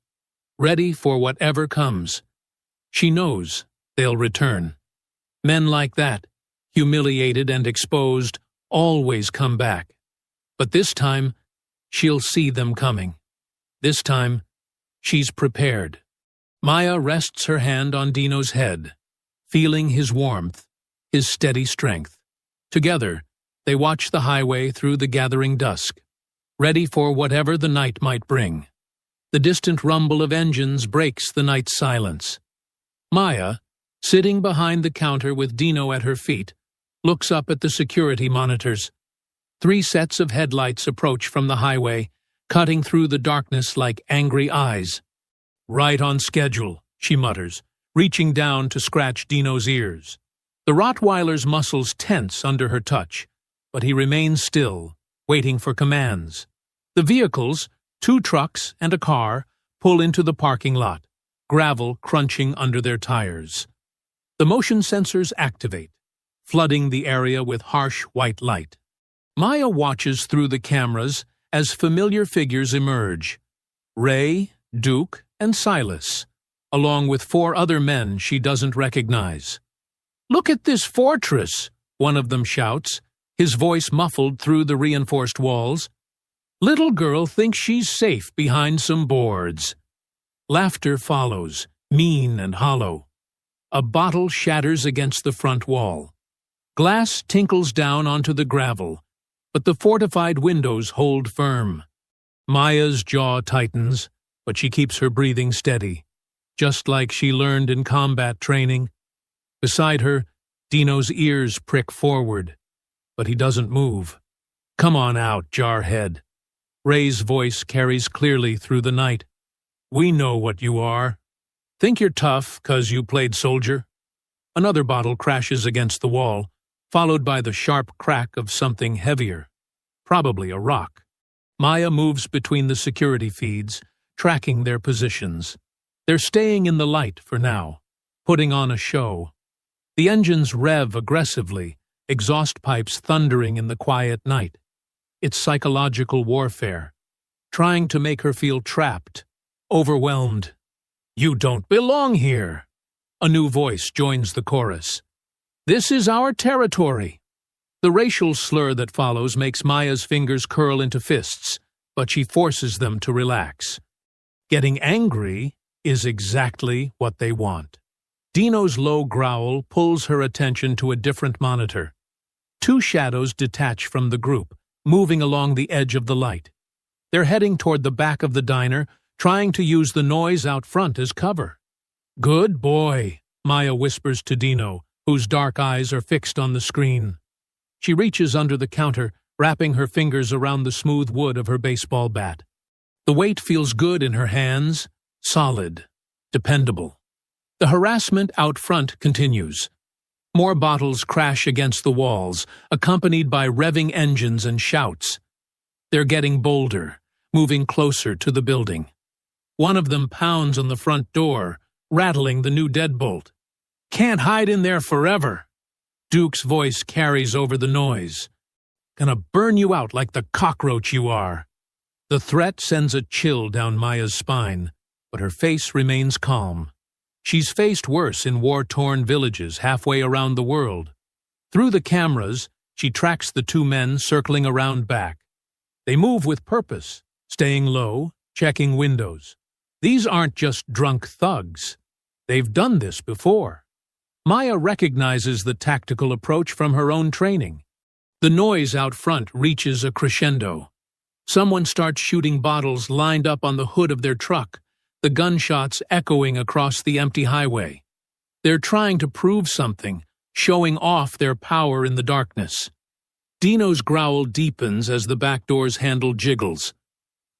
ready for whatever comes. She knows they'll return. Men like that, humiliated and exposed, always come back. But this time, she'll see them coming. This time, she's prepared. Maya rests her hand on Dino's head, feeling his warmth, his steady strength. Together, they watch the highway through the gathering dusk, ready for whatever the night might bring. The distant rumble of engines breaks the night's silence. Maya, sitting behind the counter with Dino at her feet, looks up at the security monitors. 3 sets of headlights approach from the highway, cutting through the darkness like angry eyes. "Right on schedule," she mutters, reaching down to scratch Dino's ears. The Rottweiler's muscles tense under her touch, but he remains still, waiting for commands. The vehicles, 2 trucks and a car, pull into the parking lot, gravel crunching under their tires. The motion sensors activate, flooding the area with harsh white light. Maya watches through the cameras as familiar figures emerge. Ray, Duke, and Silas, along with 4 other men she doesn't recognize. "Look at this fortress," one of them shouts, his voice muffled through the reinforced walls. "Little girl thinks she's safe behind some boards." Laughter follows, mean and hollow. A bottle shatters against the front wall. Glass tinkles down onto the gravel, but the fortified windows hold firm. Maya's jaw tightens, but she keeps her breathing steady, just like she learned in combat training. Beside her, Dino's ears prick forward, but he doesn't move. "Come on out, jarhead." Ray's voice carries clearly through the night. "We know what you are. Think you're tough 'cause you played soldier?" Another bottle crashes against the wall, followed by the sharp crack of something heavier, probably a rock. Maya moves between the security feeds, tracking their positions. They're staying in the light for now, putting on a show. The engines rev aggressively, exhaust pipes thundering in the quiet night. It's psychological warfare, trying to make her feel trapped, overwhelmed. "You don't belong here." A new voice joins the chorus. "This is our territory." The racial slur that follows makes Maya's fingers curl into fists, but she forces them to relax. Getting angry is exactly what they want. Dino's low growl pulls her attention to a different monitor. 2 shadows detach from the group, moving along the edge of the light. They're heading toward the back of the diner, trying to use the noise out front as cover. "Good boy," Maya whispers to Dino, whose dark eyes are fixed on the screen. She reaches under the counter, wrapping her fingers around the smooth wood of her baseball bat. The weight feels good in her hands, solid, dependable. The harassment out front continues. More bottles crash against the walls, accompanied by revving engines and shouts. They're getting bolder, moving closer to the building. One of them pounds on the front door, rattling the new deadbolt. "Can't hide in there forever." Duke's voice carries over the noise. "Gonna burn you out like the cockroach you are." The threat sends a chill down Maya's spine, but her face remains calm. She's faced worse in war-torn villages halfway around the world. Through the cameras, she tracks the two men circling around back. They move with purpose, staying low, checking windows. These aren't just drunk thugs. They've done this before. Maya recognizes the tactical approach from her own training. The noise out front reaches a crescendo. Someone starts shooting bottles lined up on the hood of their truck, the gunshots echoing across the empty highway. They're trying to prove something, showing off their power in the darkness. Dino's growl deepens as the back door's handle jiggles.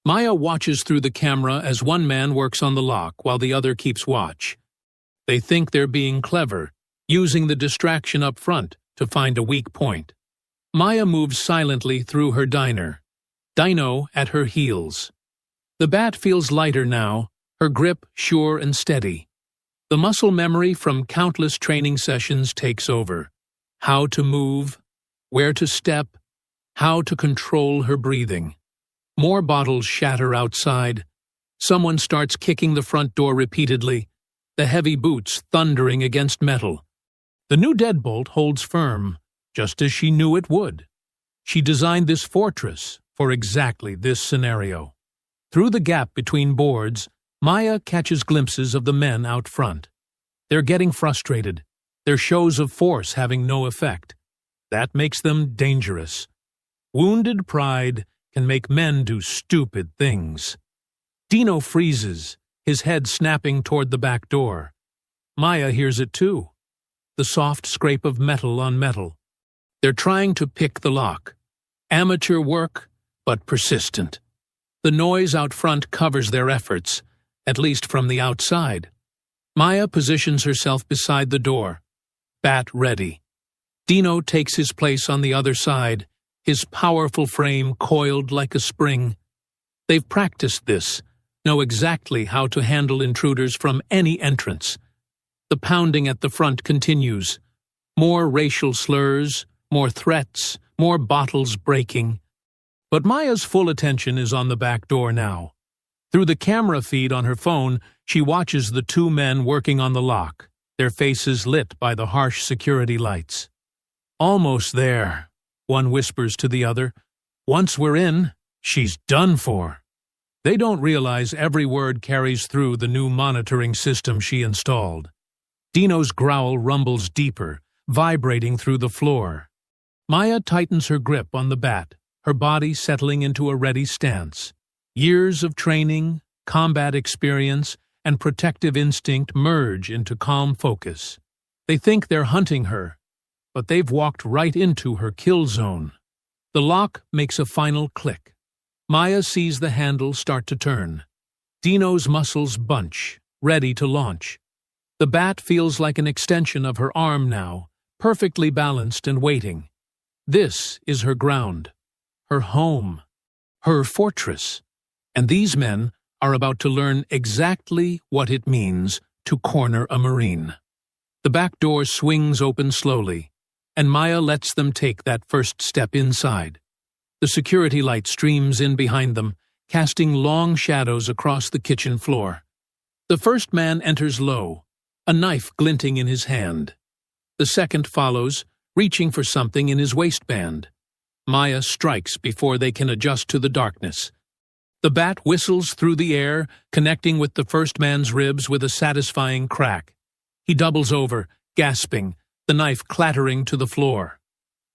Maya watches through the camera as one man works on the lock while the other keeps watch. They think they're being clever, using the distraction up front to find a weak point. Maya moves silently through her diner, Dino at her heels. The bat feels lighter now, her grip sure and steady. The muscle memory from countless training sessions takes over. How to move, where to step, how to control her breathing. More bottles shatter outside. Someone starts kicking the front door repeatedly, the heavy boots thundering against metal. The new deadbolt holds firm, just as she knew it would. She designed this fortress for exactly this scenario. Through the gap between boards, Maya catches glimpses of the men out front. They're getting frustrated, their shows of force having no effect. That makes them dangerous. Wounded pride can make men do stupid things. Dino freezes, his head snapping toward the back door. Maya hears it too. The soft scrape of metal on metal. They're trying to pick the lock. Amateur work, but persistent. The noise out front covers their efforts, at least from the outside. Maya positions herself beside the door, bat ready. Dino takes his place on the other side, his powerful frame coiled like a spring. They've practiced this, know exactly how to handle intruders from any entrance. The pounding at the front continues. More racial slurs, more threats, more bottles breaking. But Maya's full attention is on the back door now. Through the camera feed on her phone, she watches the two men working on the lock, their faces lit by the harsh security lights. "Almost there," one whispers to the other. "Once we're in, she's done for." They don't realize every word carries through the new monitoring system she installed. Dino's growl rumbles deeper, vibrating through the floor. Maya tightens her grip on the bat, her body settling into a ready stance. Years of training, combat experience, and protective instinct merge into calm focus. They think they're hunting her, but they've walked right into her kill zone. The lock makes a final click. Maya sees the handle start to turn. Dino's muscles bunch, ready to launch. The bat feels like an extension of her arm now, perfectly balanced and waiting. This is her ground, her home, her fortress. And these men are about to learn exactly what it means to corner a Marine. The back door swings open slowly, and Maya lets them take that first step inside. The security light streams in behind them, casting long shadows across the kitchen floor. The first man enters low, a knife glinting in his hand. The second follows, reaching for something in his waistband. Maya strikes before they can adjust to the darkness. The bat whistles through the air, connecting with the first man's ribs with a satisfying crack. He doubles over, gasping, the knife clattering to the floor.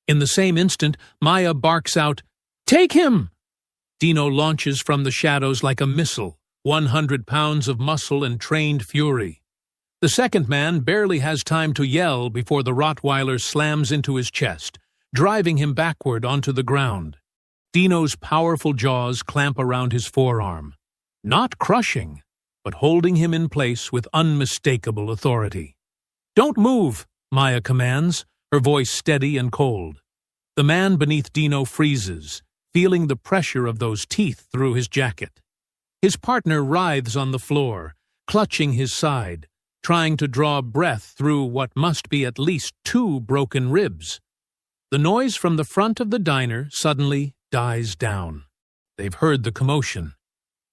In the same instant, Maya barks out, "Take him!" Dino launches from the shadows like a missile, 100 pounds of muscle and trained fury. The second man barely has time to yell before the Rottweiler slams into his chest, driving him backward onto the ground. Dino's powerful jaws clamp around his forearm, not crushing, but holding him in place with unmistakable authority. "Don't move," Maya commands, her voice steady and cold. The man beneath Dino freezes, feeling the pressure of those teeth through his jacket. His partner writhes on the floor, clutching his side, trying to draw breath through what must be at least 2 broken ribs. The noise from the front of the diner suddenly dies down. They've heard the commotion.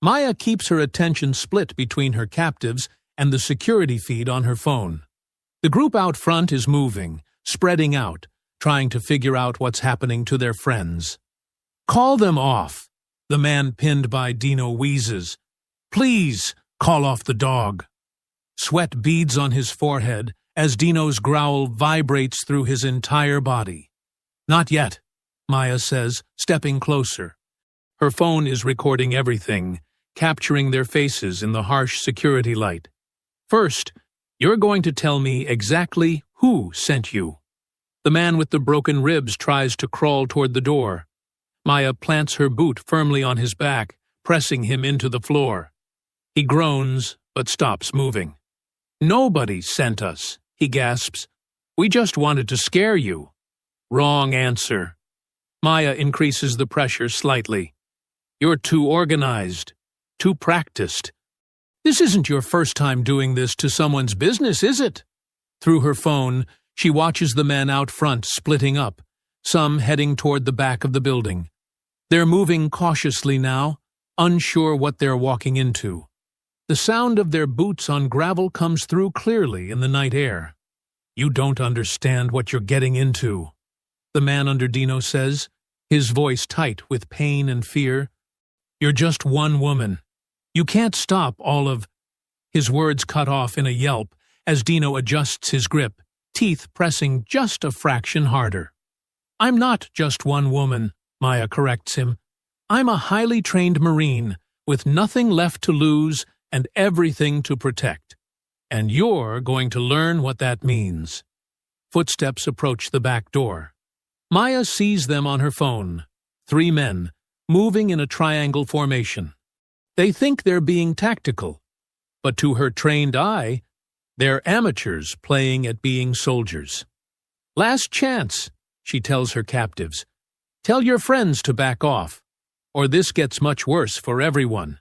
Maya keeps her attention split between her captives and the security feed on her phone. The group out front is moving, spreading out, trying to figure out what's happening to their friends. "Call them off," the man pinned by Dino wheezes. "Please, call off the dog." Sweat beads on his forehead as Dino's growl vibrates through his entire body. "Not yet," Maya says, stepping closer. Her phone is recording everything, capturing their faces in the harsh security light. "First, you're going to tell me exactly who sent you." The man with the broken ribs tries to crawl toward the door. Maya plants her boot firmly on his back, pressing him into the floor. He groans, but stops moving. "Nobody sent us," he gasps. "We just wanted to scare you." "Wrong answer." Maya increases the pressure slightly. "You're too organized, too practiced. This isn't your first time doing this to someone's business, is it?" Through her phone, she watches the men out front splitting up, some heading toward the back of the building. They're moving cautiously now, unsure what they're walking into. The sound of their boots on gravel comes through clearly in the night air. "You don't understand what you're getting into," the man under Dino says, his voice tight with pain and fear. "You're just one woman. You can't stop all of—" His words cut off in a yelp as Dino adjusts his grip, teeth pressing just a fraction harder. "I'm not just one woman," Maya corrects him. "I'm a highly trained Marine with nothing left to lose and everything to protect. And you're going to learn what that means." Footsteps approach the back door. Maya sees them on her phone, 3 men, moving in a triangle formation. They think they're being tactical, but to her trained eye, they're amateurs playing at being soldiers. "Last chance," she tells her captives. "Tell your friends to back off, or this gets much worse for everyone."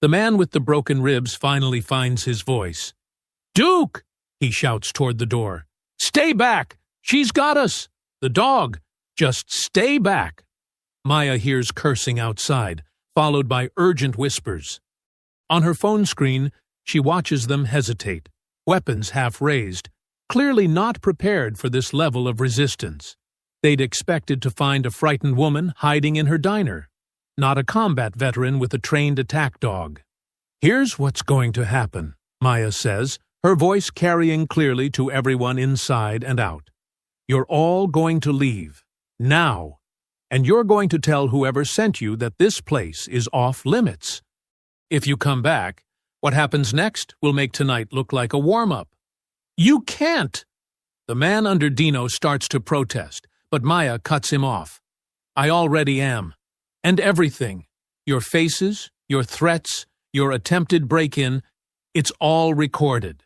The man with the broken ribs finally finds his voice. "Duke!" he shouts toward the door. "Stay back! She's got us! The dog! Just stay back!" Maya hears cursing outside, followed by urgent whispers. On her phone screen, she watches them hesitate, weapons half raised, clearly not prepared for this level of resistance. They'd expected to find a frightened woman hiding in her diner, not a combat veteran with a trained attack dog. "Here's what's going to happen," Maya says, her voice carrying clearly to everyone inside and out. "You're all going to leave, now, and you're going to tell whoever sent you that this place is off limits. If you come back, what happens next will make tonight look like a warm-up." "You can't!" The man under Dino starts to protest, but Maya cuts him off. "I already am. And everything, your faces, your threats, your attempted break-in, it's all recorded.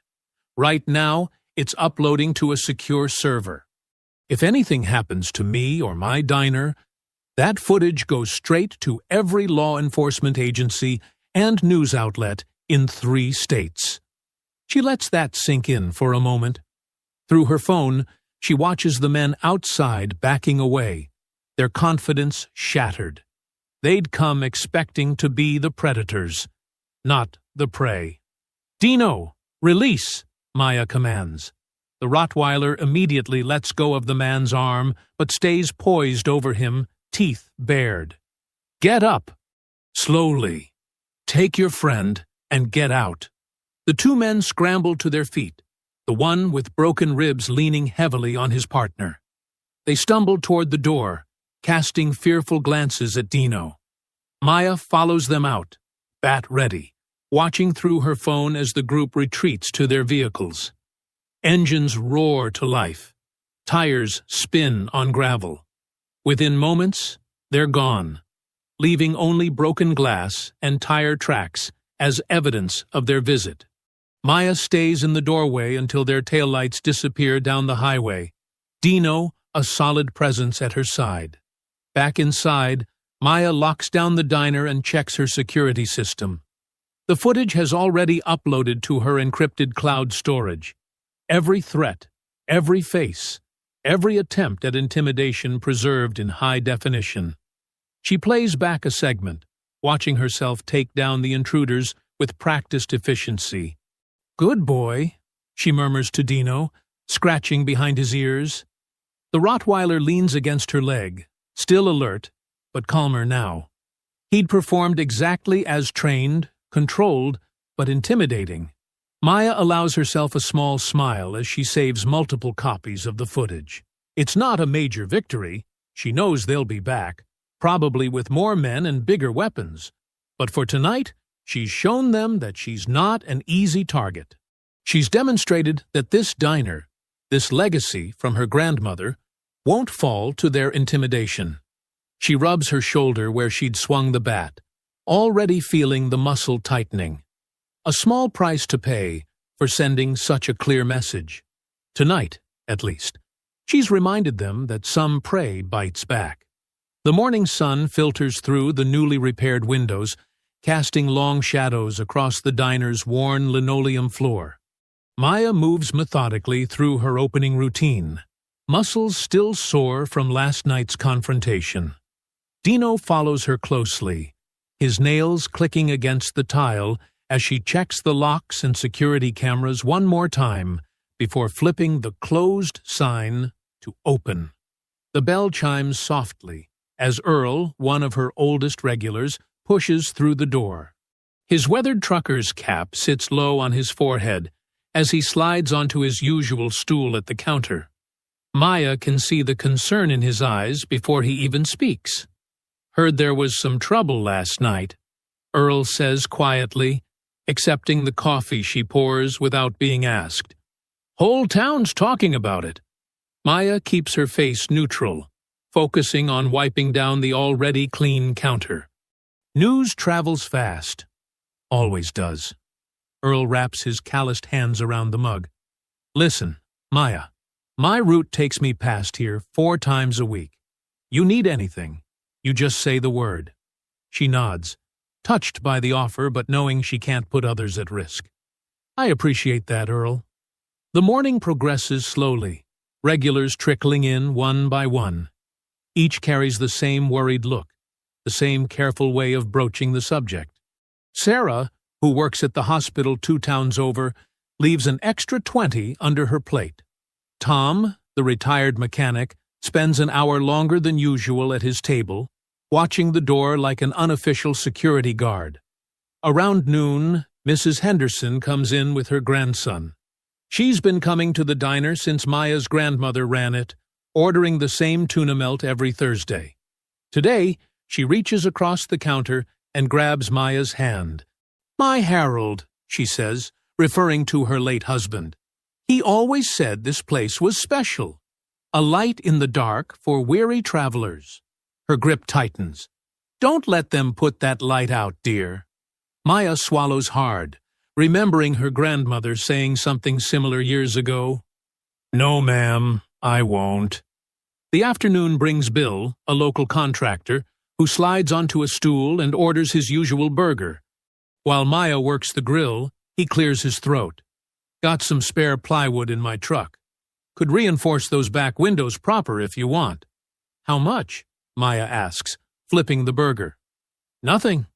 Right now, it's uploading to a secure server. If anything happens to me or my diner, that footage goes straight to every law enforcement agency and news outlet in 3 states. She lets that sink in for a moment. Through her phone, she watches the men outside backing away, their confidence shattered. They'd come expecting to be the predators, not the prey. "Dino, release," Maya commands. The Rottweiler immediately lets go of the man's arm, but stays poised over him, teeth bared. "Get up. Slowly. Take your friend and get out." The 2 men scramble to their feet, the one with broken ribs leaning heavily on his partner. They stumble toward the door, casting fearful glances at Dino. Maya follows them out, bat ready, watching through her phone as the group retreats to their vehicles. Engines roar to life. Tires spin on gravel. Within moments, they're gone, leaving only broken glass and tire tracks as evidence of their visit. Maya stays in the doorway until their taillights disappear down the highway, Dino a solid presence at her side. Back inside, Maya locks down the diner and checks her security system. The footage has already uploaded to her encrypted cloud storage. Every threat, every face, every attempt at intimidation preserved in high definition. She plays back a segment, watching herself take down the intruders with practiced efficiency. "Good boy," she murmurs to Dino, scratching behind his ears. The Rottweiler leans against her leg, still alert, but calmer now. He'd performed exactly as trained, controlled, but intimidating. Maya allows herself a small smile as she saves multiple copies of the footage. It's not a major victory. She knows they'll be back, probably with more men and bigger weapons. But for tonight, she's shown them that she's not an easy target. She's demonstrated that this diner, this legacy from her grandmother, won't fall to their intimidation. She rubs her shoulder where she'd swung the bat, already feeling the muscle tightening. A small price to pay for sending such a clear message. Tonight, at least, she's reminded them that some prey bites back. The morning sun filters through the newly repaired windows, casting long shadows across the diner's worn linoleum floor. Maya moves methodically through her opening routine, muscles still sore from last night's confrontation. Dino follows her closely, his nails clicking against the tile as she checks the locks and security cameras one more time before flipping the closed sign to open. The bell chimes softly as Earl, one of her oldest regulars, pushes through the door. His weathered trucker's cap sits low on his forehead as he slides onto his usual stool at the counter. Maya can see the concern in his eyes before he even speaks. "Heard there was some trouble last night," Earl says quietly, accepting the coffee she pours without being asked. "Whole town's talking about it." Maya keeps her face neutral, focusing on wiping down the already clean counter. News travels fast. Always does. Earl wraps his calloused hands around the mug. "Listen, Maya, my route takes me past here 4 times a week. You need anything, you just say the word." She nods, touched by the offer but knowing she can't put others at risk. "I appreciate that, Earl." The morning progresses slowly, regulars trickling in one by one. Each carries the same worried look, the same careful way of broaching the subject. Sarah, who works at the hospital 2 towns over, leaves an extra 20 under her plate. Tom, the retired mechanic, spends an hour longer than usual at his table, watching the door like an unofficial security guard. Around noon, Mrs. Henderson comes in with her grandson. She's been coming to the diner since Maya's grandmother ran it, ordering the same tuna melt every Thursday. Today, she reaches across the counter and grabs Maya's hand. "My Harold," she says, referring to her late husband. "He always said this place was special. A light in the dark for weary travelers." Her grip tightens. "Don't let them put that light out, dear." Maya swallows hard, remembering her grandmother saying something similar years ago. "No, ma'am, I won't." The afternoon brings Bill, a local contractor, who slides onto a stool and orders his usual burger. While Maya works the grill, he clears his throat. "Got some spare plywood in my truck. Could reinforce those back windows proper if you want." "How much?" Maya asks, flipping the burger. "Nothing."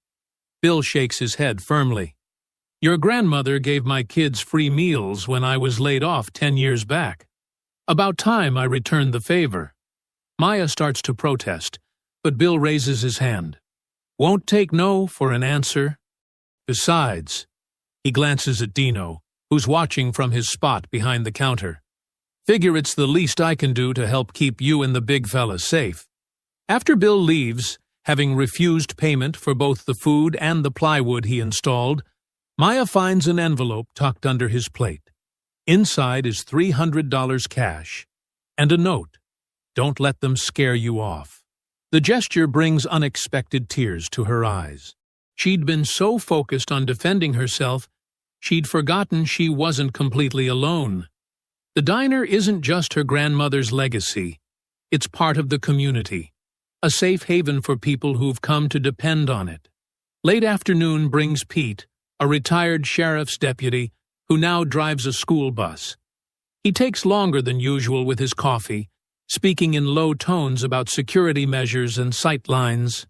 Bill shakes his head firmly. "Your grandmother gave my kids free meals when I was laid off 10 years back. About time I returned the favor." Maya starts to protest, but Bill raises his hand. "Won't take no for an answer. Besides," he glances at Dino, who's watching from his spot behind the counter. "Figure it's the least I can do to help keep you and the big fella safe." After Bill leaves, having refused payment for both the food and the plywood he installed, Maya finds an envelope tucked under his plate. Inside is $300 cash and a note. Don't let them scare you off. The gesture brings unexpected tears to her eyes. She'd been so focused on defending herself, she'd forgotten she wasn't completely alone. The diner isn't just her grandmother's legacy. It's part of the community, a safe haven for people who've come to depend on it. Late afternoon brings Pete, a retired sheriff's deputy who now drives a school bus. He takes longer than usual with his coffee, speaking in low tones about security measures and sight lines.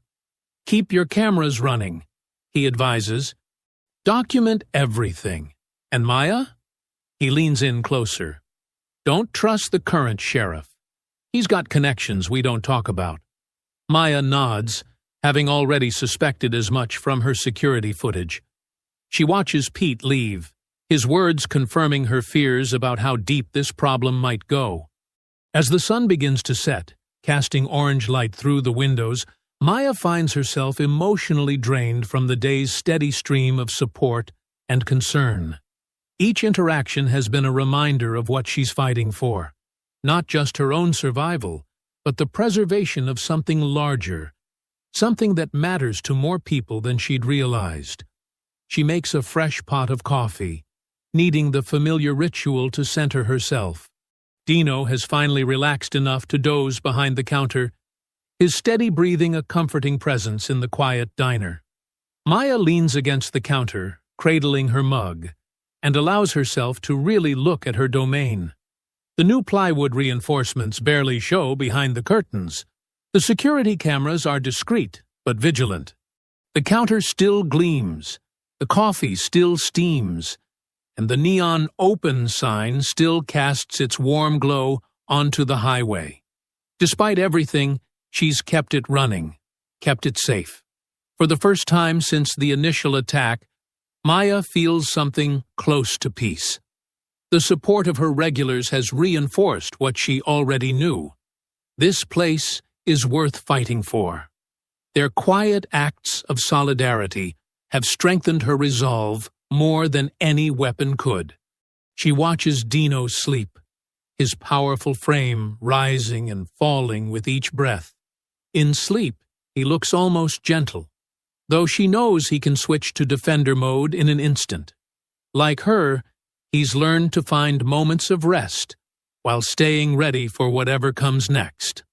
Keep your cameras running, he advises. Document everything. And Maya? He leans in closer. Don't trust the current sheriff. He's got connections we don't talk about. Maya nods, having already suspected as much from her security footage. She watches Pete leave, his words confirming her fears about how deep this problem might go. As the sun begins to set, casting orange light through the windows, Maya finds herself emotionally drained from the day's steady stream of support and concern. Each interaction has been a reminder of what she's fighting for. Not just her own survival, but the preservation of something larger, something that matters to more people than she'd realized. She makes a fresh pot of coffee, needing the familiar ritual to center herself. Dino has finally relaxed enough to doze behind the counter, his steady breathing a comforting presence in the quiet diner. Maya leans against the counter, cradling her mug, and allows herself to really look at her domain. The new plywood reinforcements barely show behind the curtains. The security cameras are discreet but vigilant. The counter still gleams, the coffee still steams, and the neon open sign still casts its warm glow onto the highway. Despite everything, she's kept it running, kept it safe. For the first time since the initial attack, Maya feels something close to peace. The support of her regulars has reinforced what she already knew. This place is worth fighting for. Their quiet acts of solidarity have strengthened her resolve more than any weapon could. She watches Dino sleep, his powerful frame rising and falling with each breath. In sleep, he looks almost gentle, though she knows he can switch to defender mode in an instant. Like her, he's learned to find moments of rest while staying ready for whatever comes next.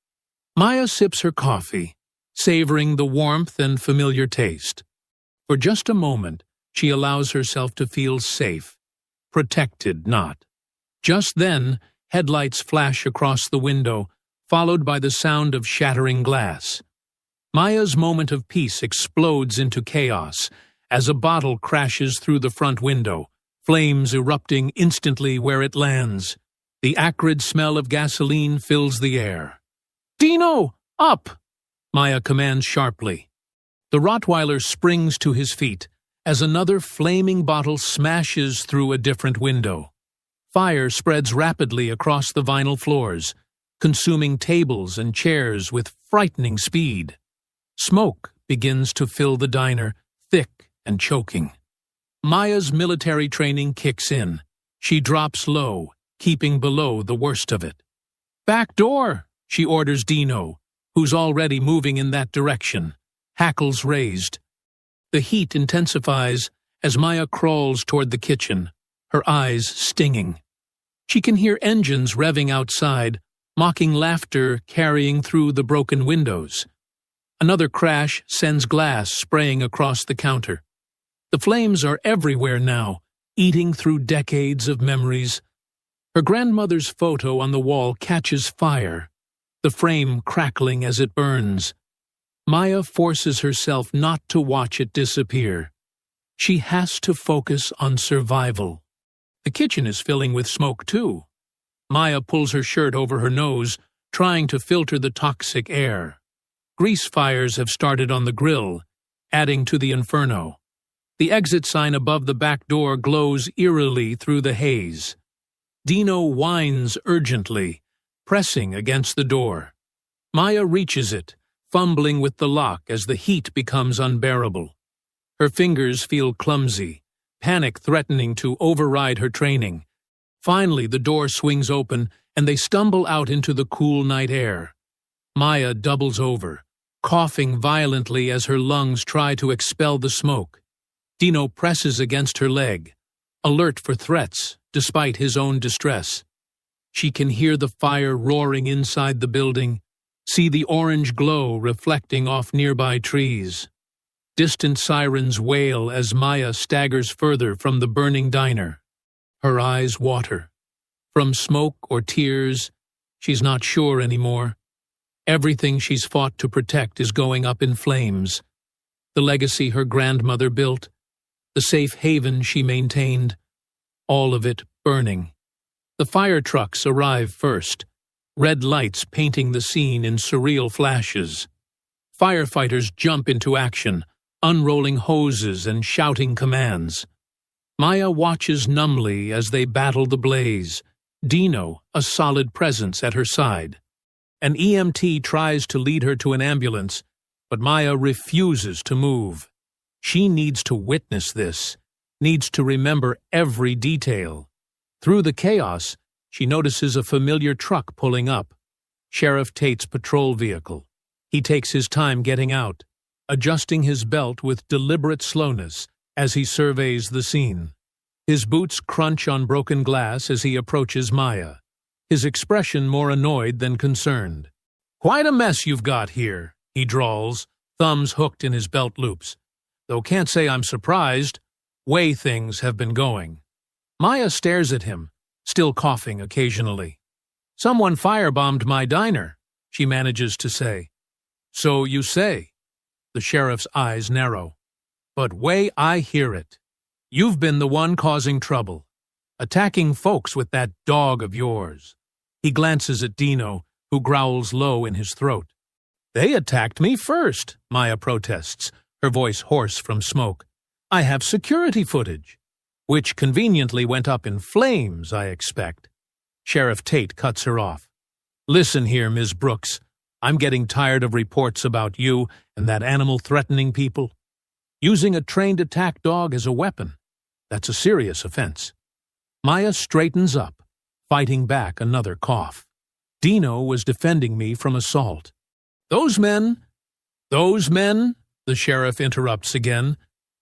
Maya sips her coffee, savoring the warmth and familiar taste. For just a moment, she allows herself to feel safe, protected not. Just then, headlights flash across the window, followed by the sound of shattering glass. Maya's moment of peace explodes into chaos as a bottle crashes through the front window, flames erupting instantly where it lands. The acrid smell of gasoline fills the air. "Dino, up!" Maya commands sharply. The Rottweiler springs to his feet as another flaming bottle smashes through a different window. Fire spreads rapidly across the vinyl floors, consuming tables and chairs with frightening speed. Smoke begins to fill the diner, thick and choking. Maya's military training kicks in. She drops low, keeping below the worst of it. "Back door," she orders Dino, who's already moving in that direction, hackles raised. The heat intensifies as Maya crawls toward the kitchen, her eyes stinging. She can hear engines revving outside, mocking laughter carrying through the broken windows. Another crash sends glass spraying across the counter. The flames are everywhere now, eating through decades of memories. Her grandmother's photo on the wall catches fire, the frame crackling as it burns. Maya forces herself not to watch it disappear. She has to focus on survival. The kitchen is filling with smoke, too. Maya pulls her shirt over her nose, trying to filter the toxic air. Grease fires have started on the grill, adding to the inferno. The exit sign above the back door glows eerily through the haze. Dino whines urgently, pressing against the door. Maya reaches it, fumbling with the lock as the heat becomes unbearable. Her fingers feel clumsy, panic threatening to override her training. Finally, the door swings open, and they stumble out into the cool night air. Maya doubles over, coughing violently as her lungs try to expel the smoke. Dino presses against her leg, alert for threats, despite his own distress. She can hear the fire roaring inside the building, see the orange glow reflecting off nearby trees. Distant sirens wail as Maya staggers further from the burning diner. Her eyes water. From smoke or tears, she's not sure anymore. Everything she's fought to protect is going up in flames. The legacy her grandmother built, the safe haven she maintained, all of it burning. The fire trucks arrive first, red lights painting the scene in surreal flashes. Firefighters jump into action, unrolling hoses and shouting commands. Maya watches numbly as they battle the blaze, Dino a solid presence at her side. An EMT tries to lead her to an ambulance, but Maya refuses to move. She needs to witness this, needs to remember every detail. Through the chaos, she notices a familiar truck pulling up. Sheriff Tate's patrol vehicle. He takes his time getting out, adjusting his belt with deliberate slowness as he surveys the scene. His boots crunch on broken glass as he approaches Maya, his expression more annoyed than concerned. "Quite a mess you've got here," he drawls, thumbs hooked in his belt loops. "Though can't say I'm surprised. Way things have been going." Maya stares at him, still coughing occasionally. "Someone firebombed my diner," she manages to say. "So you say." The sheriff's eyes narrow. "But way I hear it. You've been the one causing trouble, attacking folks with that dog of yours." He glances at Dino, who growls low in his throat. "They attacked me first," Maya protests, her voice hoarse from smoke. "I have security footage." "Which conveniently went up in flames, I expect." Sheriff Tate cuts her off. "Listen here, Ms. Brooks. I'm getting tired of reports about you and that animal threatening people. Using a trained attack dog as a weapon, that's a serious offense." Maya straightens up, fighting back another cough. "Dino was defending me from assault." Those men, the sheriff interrupts again,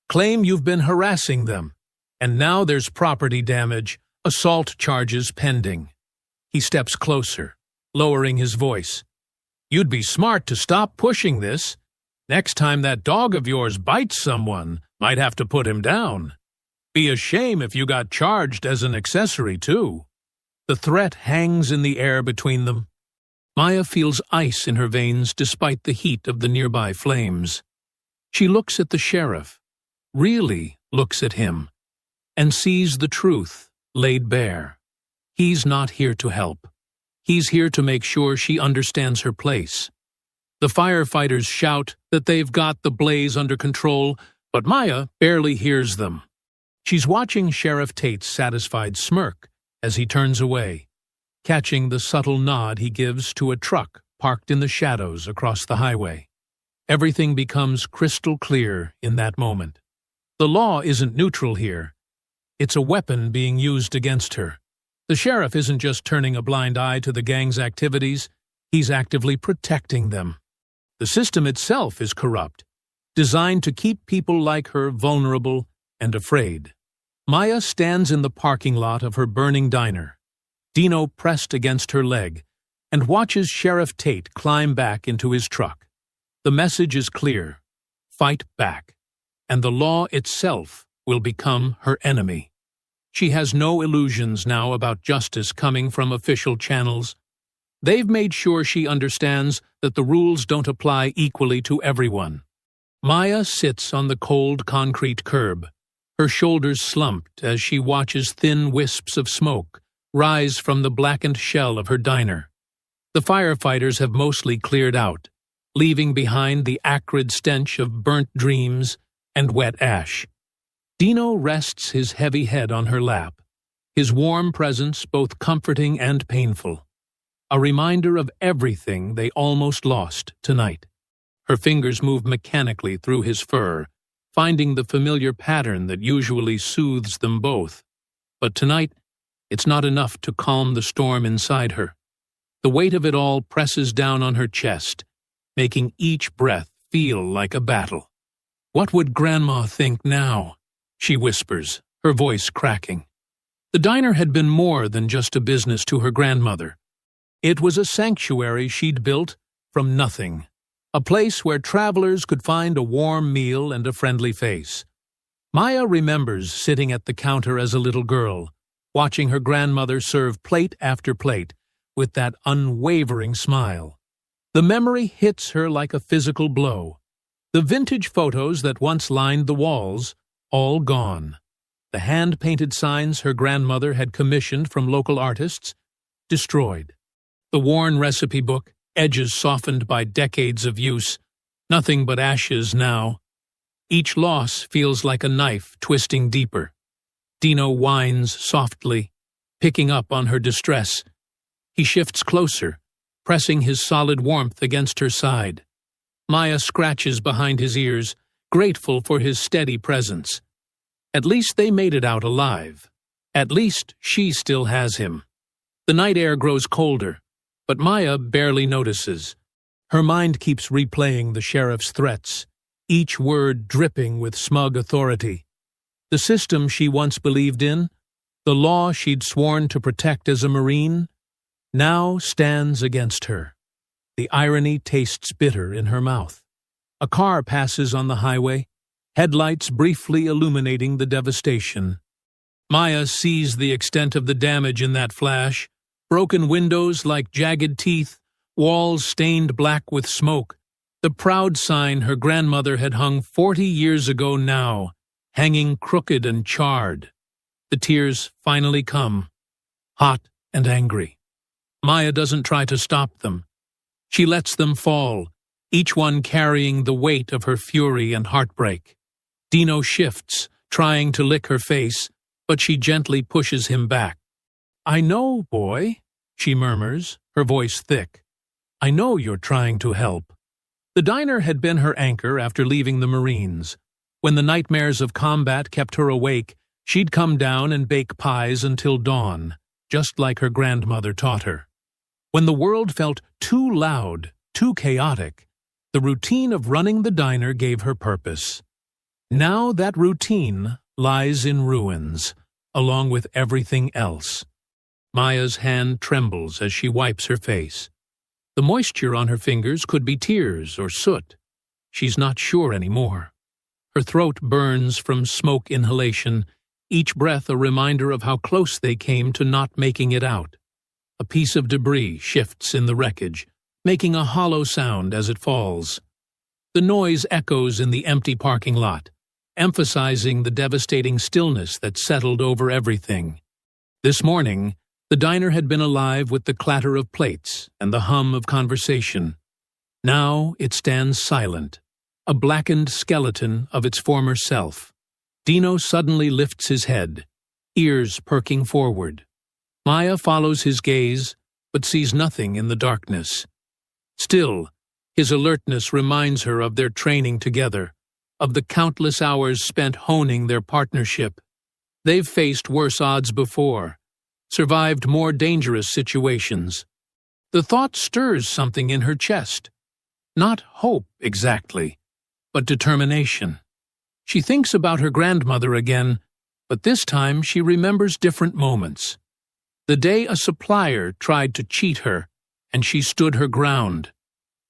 "claim you've been harassing them, and now there's property damage, assault charges pending." He steps closer, lowering his voice. "You'd be smart to stop pushing this. Next time that dog of yours bites someone, might have to put him down. Be a shame if you got charged as an accessory, too." The threat hangs in the air between them. Maya feels ice in her veins despite the heat of the nearby flames. She looks at the sheriff, really looks at him, and sees the truth laid bare. He's not here to help. He's here to make sure she understands her place. The firefighters shout that they've got the blaze under control, but Maya barely hears them. She's watching Sheriff Tate's satisfied smirk as he turns away, catching the subtle nod he gives to a truck parked in the shadows across the highway. Everything becomes crystal clear in that moment. The law isn't neutral here. It's a weapon being used against her. The sheriff isn't just turning a blind eye to the gang's activities, he's actively protecting them. The system itself is corrupt, designed to keep people like her vulnerable and afraid. Maya stands in the parking lot of her burning diner, Dino pressed against her leg, and watches Sheriff Tate climb back into his truck. The message is clear: fight back, and the law itself will become her enemy. She has no illusions now about justice coming from official channels. They've made sure she understands that the rules don't apply equally to everyone. Maya sits on the cold concrete curb, her shoulders slumped as she watches thin wisps of smoke rise from the blackened shell of her diner. The firefighters have mostly cleared out, leaving behind the acrid stench of burnt dreams and wet ash. Dino rests his heavy head on her lap, his warm presence both comforting and painful, a reminder of everything they almost lost tonight. Her fingers move mechanically through his fur, finding the familiar pattern that usually soothes them both. But tonight, it's not enough to calm the storm inside her. The weight of it all presses down on her chest, making each breath feel like a battle. "What would Grandma think now?" she whispers, her voice cracking. The diner had been more than just a business to her grandmother. It was a sanctuary she'd built from nothing, a place where travelers could find a warm meal and a friendly face. Maya remembers sitting at the counter as a little girl, watching her grandmother serve plate after plate with that unwavering smile. The memory hits her like a physical blow. The vintage photos that once lined the walls, all gone. The hand-painted signs her grandmother had commissioned from local artists, destroyed. The worn recipe book, edges softened by decades of use, nothing but ashes now. Each loss feels like a knife twisting deeper. Dino whines softly, picking up on her distress. He shifts closer, pressing his solid warmth against her side. Maya scratches behind his ears, grateful for his steady presence. At least they made it out alive. At least she still has him. The night air grows colder, but Maya barely notices. Her mind keeps replaying the sheriff's threats, each word dripping with smug authority. The system she once believed in, the law she'd sworn to protect as a Marine, now stands against her. The irony tastes bitter in her mouth. A car passes on the highway, headlights briefly illuminating the devastation. Maya sees the extent of the damage in that flash, broken windows like jagged teeth, walls stained black with smoke, the proud sign her grandmother had hung 40 years ago now, hanging crooked and charred. The tears finally come, hot and angry. Maya doesn't try to stop them. She lets them fall, each one carrying the weight of her fury and heartbreak. Dino shifts, trying to lick her face, but she gently pushes him back. "I know, boy," she murmurs, her voice thick. "I know you're trying to help." The diner had been her anchor after leaving the Marines. When the nightmares of combat kept her awake, she'd come down and bake pies until dawn, just like her grandmother taught her. When the world felt too loud, too chaotic, the routine of running the diner gave her purpose. Now that routine lies in ruins, along with everything else. Maya's hand trembles as she wipes her face. The moisture on her fingers could be tears or soot. She's not sure anymore. Her throat burns from smoke inhalation, each breath a reminder of how close they came to not making it out. A piece of debris shifts in the wreckage, making a hollow sound as it falls. The noise echoes in the empty parking lot, emphasizing the devastating stillness that settled over everything. This morning, the diner had been alive with the clatter of plates and the hum of conversation. Now it stands silent, a blackened skeleton of its former self. Dino suddenly lifts his head, ears perking forward. Maya follows his gaze, but sees nothing in the darkness. Still, his alertness reminds her of their training together, of the countless hours spent honing their partnership. They've faced worse odds before, survived more dangerous situations. The thought stirs something in her chest. Not hope, exactly, but determination. She thinks about her grandmother again, but this time she remembers different moments. The day a supplier tried to cheat her, and she stood her ground.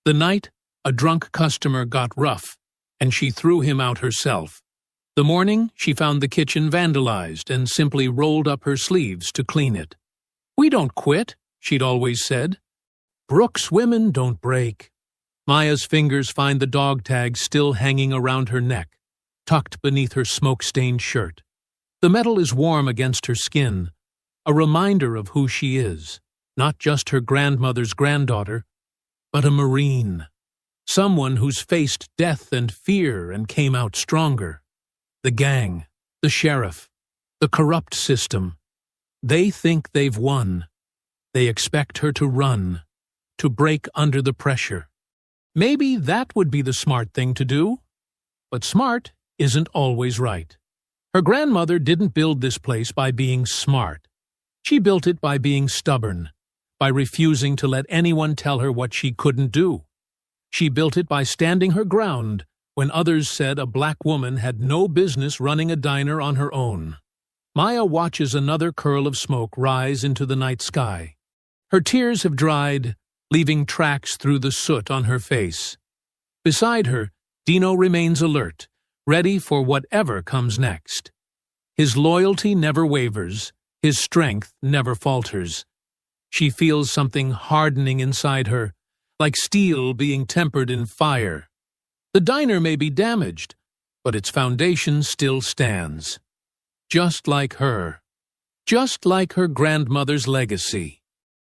The night a drunk customer got rough, and she threw him out herself. The morning she found the kitchen vandalized and simply rolled up her sleeves to clean it. "We don't quit," she'd always said. "Brooks women don't break." Maya's fingers find the dog tag still hanging around her neck, tucked beneath her smoke-stained shirt. The metal is warm against her skin, a reminder of who she is, not just her grandmother's granddaughter, but a Marine, someone who's faced death and fear and came out stronger. The gang, the sheriff, the corrupt system, they think they've won. They expect her to run, to break under the pressure. Maybe that would be the smart thing to do. But smart isn't always right. Her grandmother didn't build this place by being smart. She built it by being stubborn, by refusing to let anyone tell her what she couldn't do. She built it by standing her ground when others said a black woman had no business running a diner on her own. Maya watches another curl of smoke rise into the night sky. Her tears have dried, leaving tracks through the soot on her face. Beside her, Dino remains alert, ready for whatever comes next. His loyalty never wavers, his strength never falters. She feels something hardening inside her, like steel being tempered in fire. The diner may be damaged, but its foundation still stands. Just like her. Just like her grandmother's legacy.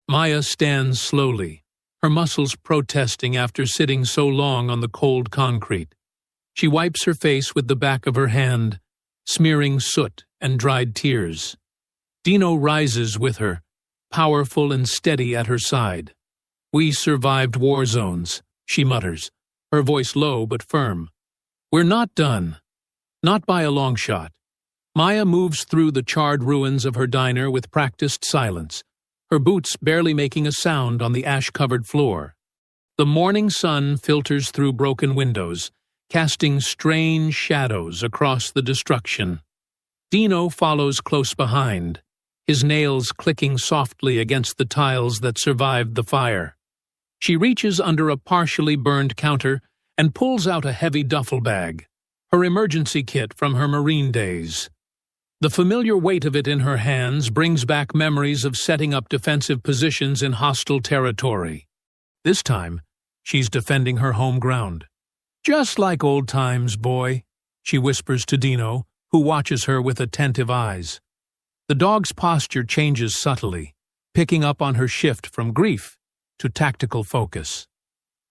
Maya stands slowly, her muscles protesting after sitting so long on the cold concrete. She wipes her face with the back of her hand, smearing soot and dried tears. Dino rises with her, powerful and steady at her side. "We survived war zones," she mutters, her voice low but firm. "We're not done. Not by a long shot." Maya moves through the charred ruins of her diner with practiced silence, her boots barely making a sound on the ash-covered floor. The morning sun filters through broken windows, casting strange shadows across the destruction. Dino follows close behind, his nails clicking softly against the tiles that survived the fire. She reaches under a partially burned counter and pulls out a heavy duffel bag, her emergency kit from her Marine days. The familiar weight of it in her hands brings back memories of setting up defensive positions in hostile territory. This time, she's defending her home ground. "Just like old times, boy," she whispers to Dino, who watches her with attentive eyes. The dog's posture changes subtly, picking up on her shift from grief to tactical focus.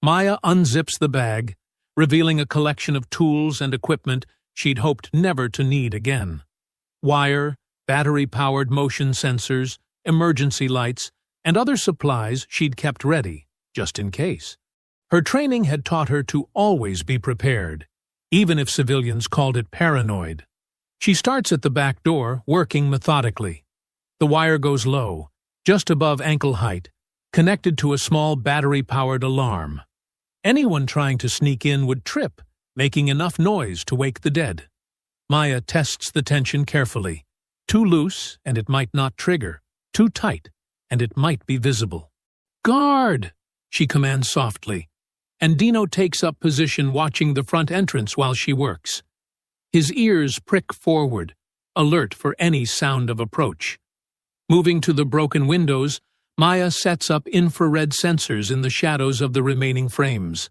Maya unzips the bag, revealing a collection of tools and equipment she'd hoped never to need again. Wire, battery-powered motion sensors, emergency lights, and other supplies she'd kept ready, just in case. Her training had taught her to always be prepared, even if civilians called it paranoid. She starts at the back door, working methodically. The wire goes low, just above ankle height, connected to a small battery-powered alarm. Anyone trying to sneak in would trip, making enough noise to wake the dead. Maya tests the tension carefully. Too loose, and it might not trigger. Too tight, and it might be visible. "Guard!" she commands softly, and Dino takes up position watching the front entrance while she works. His ears prick forward, alert for any sound of approach. Moving to the broken windows, Maya sets up infrared sensors in the shadows of the remaining frames.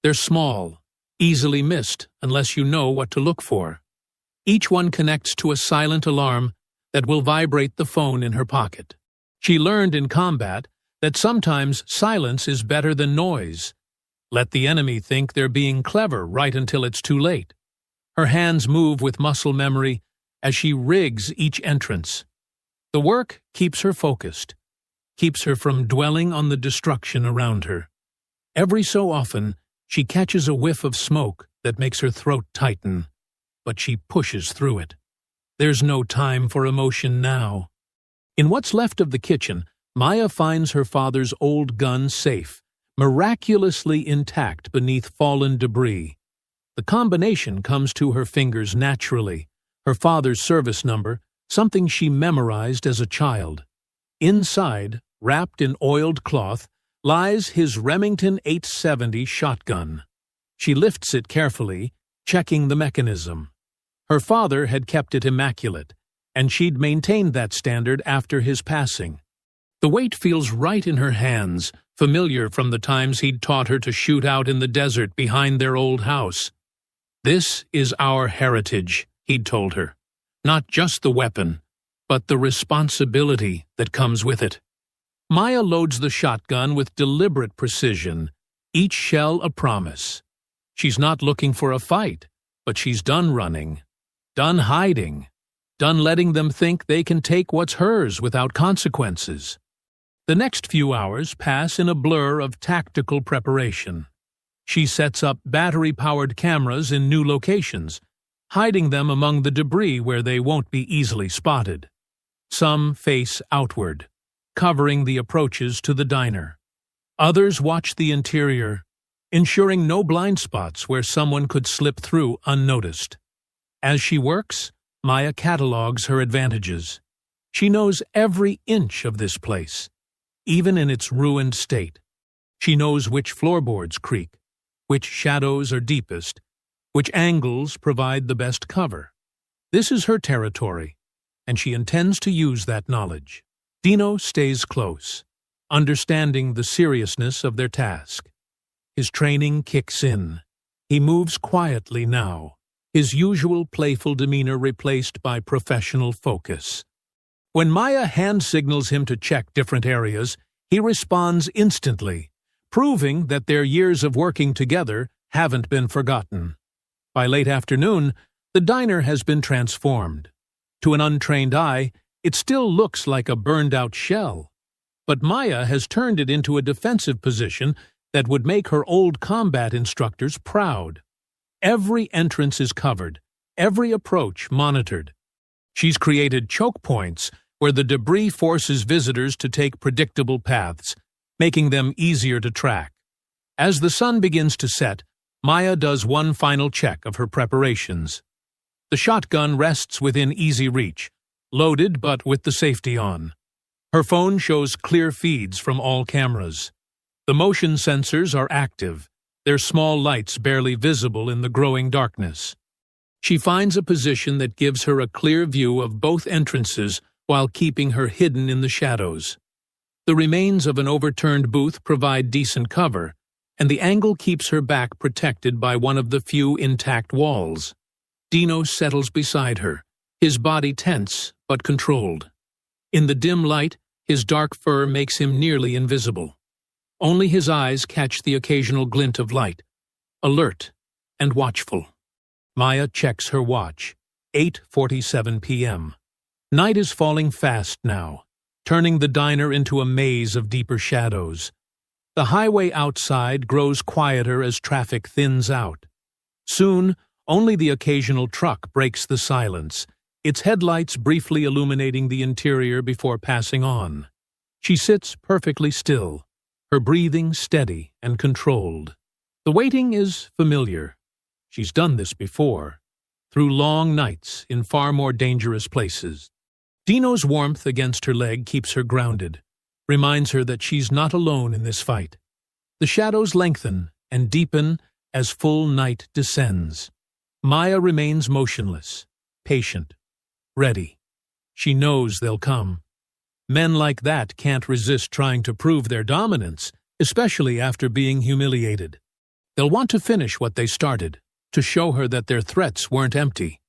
They're small, easily missed unless you know what to look for. Each one connects to a silent alarm that will vibrate the phone in her pocket. She learned in combat that sometimes silence is better than noise. Let the enemy think they're being clever right until it's too late. Her hands move with muscle memory as she rigs each entrance. The work keeps her focused, keeps her from dwelling on the destruction around her. Every so often, she catches a whiff of smoke that makes her throat tighten, but she pushes through it. There's no time for emotion now. In what's left of the kitchen, Maya finds her father's old gun safe, miraculously intact beneath fallen debris. The combination comes to her fingers naturally, her father's service number, something she memorized as a child. Inside, wrapped in oiled cloth, lies his Remington 870 shotgun. She lifts it carefully, checking the mechanism. Her father had kept it immaculate, and she'd maintained that standard after his passing. The weight feels right in her hands, familiar from the times he'd taught her to shoot out in the desert behind their old house. "This is our heritage," he'd told her. "Not just the weapon, but the responsibility that comes with it." Maya loads the shotgun with deliberate precision, each shell a promise. She's not looking for a fight, but she's done running, done hiding, done letting them think they can take what's hers without consequences. The next few hours pass in a blur of tactical preparation. She sets up battery-powered cameras in new locations, hiding them among the debris where they won't be easily spotted. Some face outward, covering the approaches to the diner. Others watch the interior, ensuring no blind spots where someone could slip through unnoticed. As she works, Maya catalogs her advantages. She knows every inch of this place, even in its ruined state. She knows which floorboards creak, which shadows are deepest, which angles provide the best cover. This is her territory, and she intends to use that knowledge. Dino stays close, understanding the seriousness of their task. His training kicks in. He moves quietly now, his usual playful demeanor replaced by professional focus. When Maya hand signals him to check different areas, he responds instantly, proving that their years of working together haven't been forgotten. By late afternoon, the diner has been transformed. To an untrained eye, it still looks like a burned-out shell, but Maya has turned it into a defensive position that would make her old combat instructors proud. Every entrance is covered, every approach monitored. She's created choke points where the debris forces visitors to take predictable paths, making them easier to track. As the sun begins to set, Maya does one final check of her preparations. The shotgun rests within easy reach, loaded but with the safety on. Her phone shows clear feeds from all cameras. The motion sensors are active, their small lights barely visible in the growing darkness. She finds a position that gives her a clear view of both entrances while keeping her hidden in the shadows. The remains of an overturned booth provide decent cover, and the angle keeps her back protected by one of the few intact walls. Dino settles beside her, his body tense but controlled. In the dim light, his dark fur makes him nearly invisible. Only his eyes catch the occasional glint of light, alert and watchful. Maya checks her watch, 8:47 p.m. Night is falling fast now, turning the diner into a maze of deeper shadows. The highway outside grows quieter as traffic thins out. Soon, only the occasional truck breaks the silence, its headlights briefly illuminating the interior before passing on. She sits perfectly still, her breathing steady and controlled. The waiting is familiar. She's done this before, through long nights in far more dangerous places. Dino's warmth against her leg keeps her grounded, reminds her that she's not alone in this fight. The shadows lengthen and deepen as full night descends. Maya remains motionless, patient, ready. She knows they'll come. Men like that can't resist trying to prove their dominance, especially after being humiliated. They'll want to finish what they started, to show her that their threats weren't empty.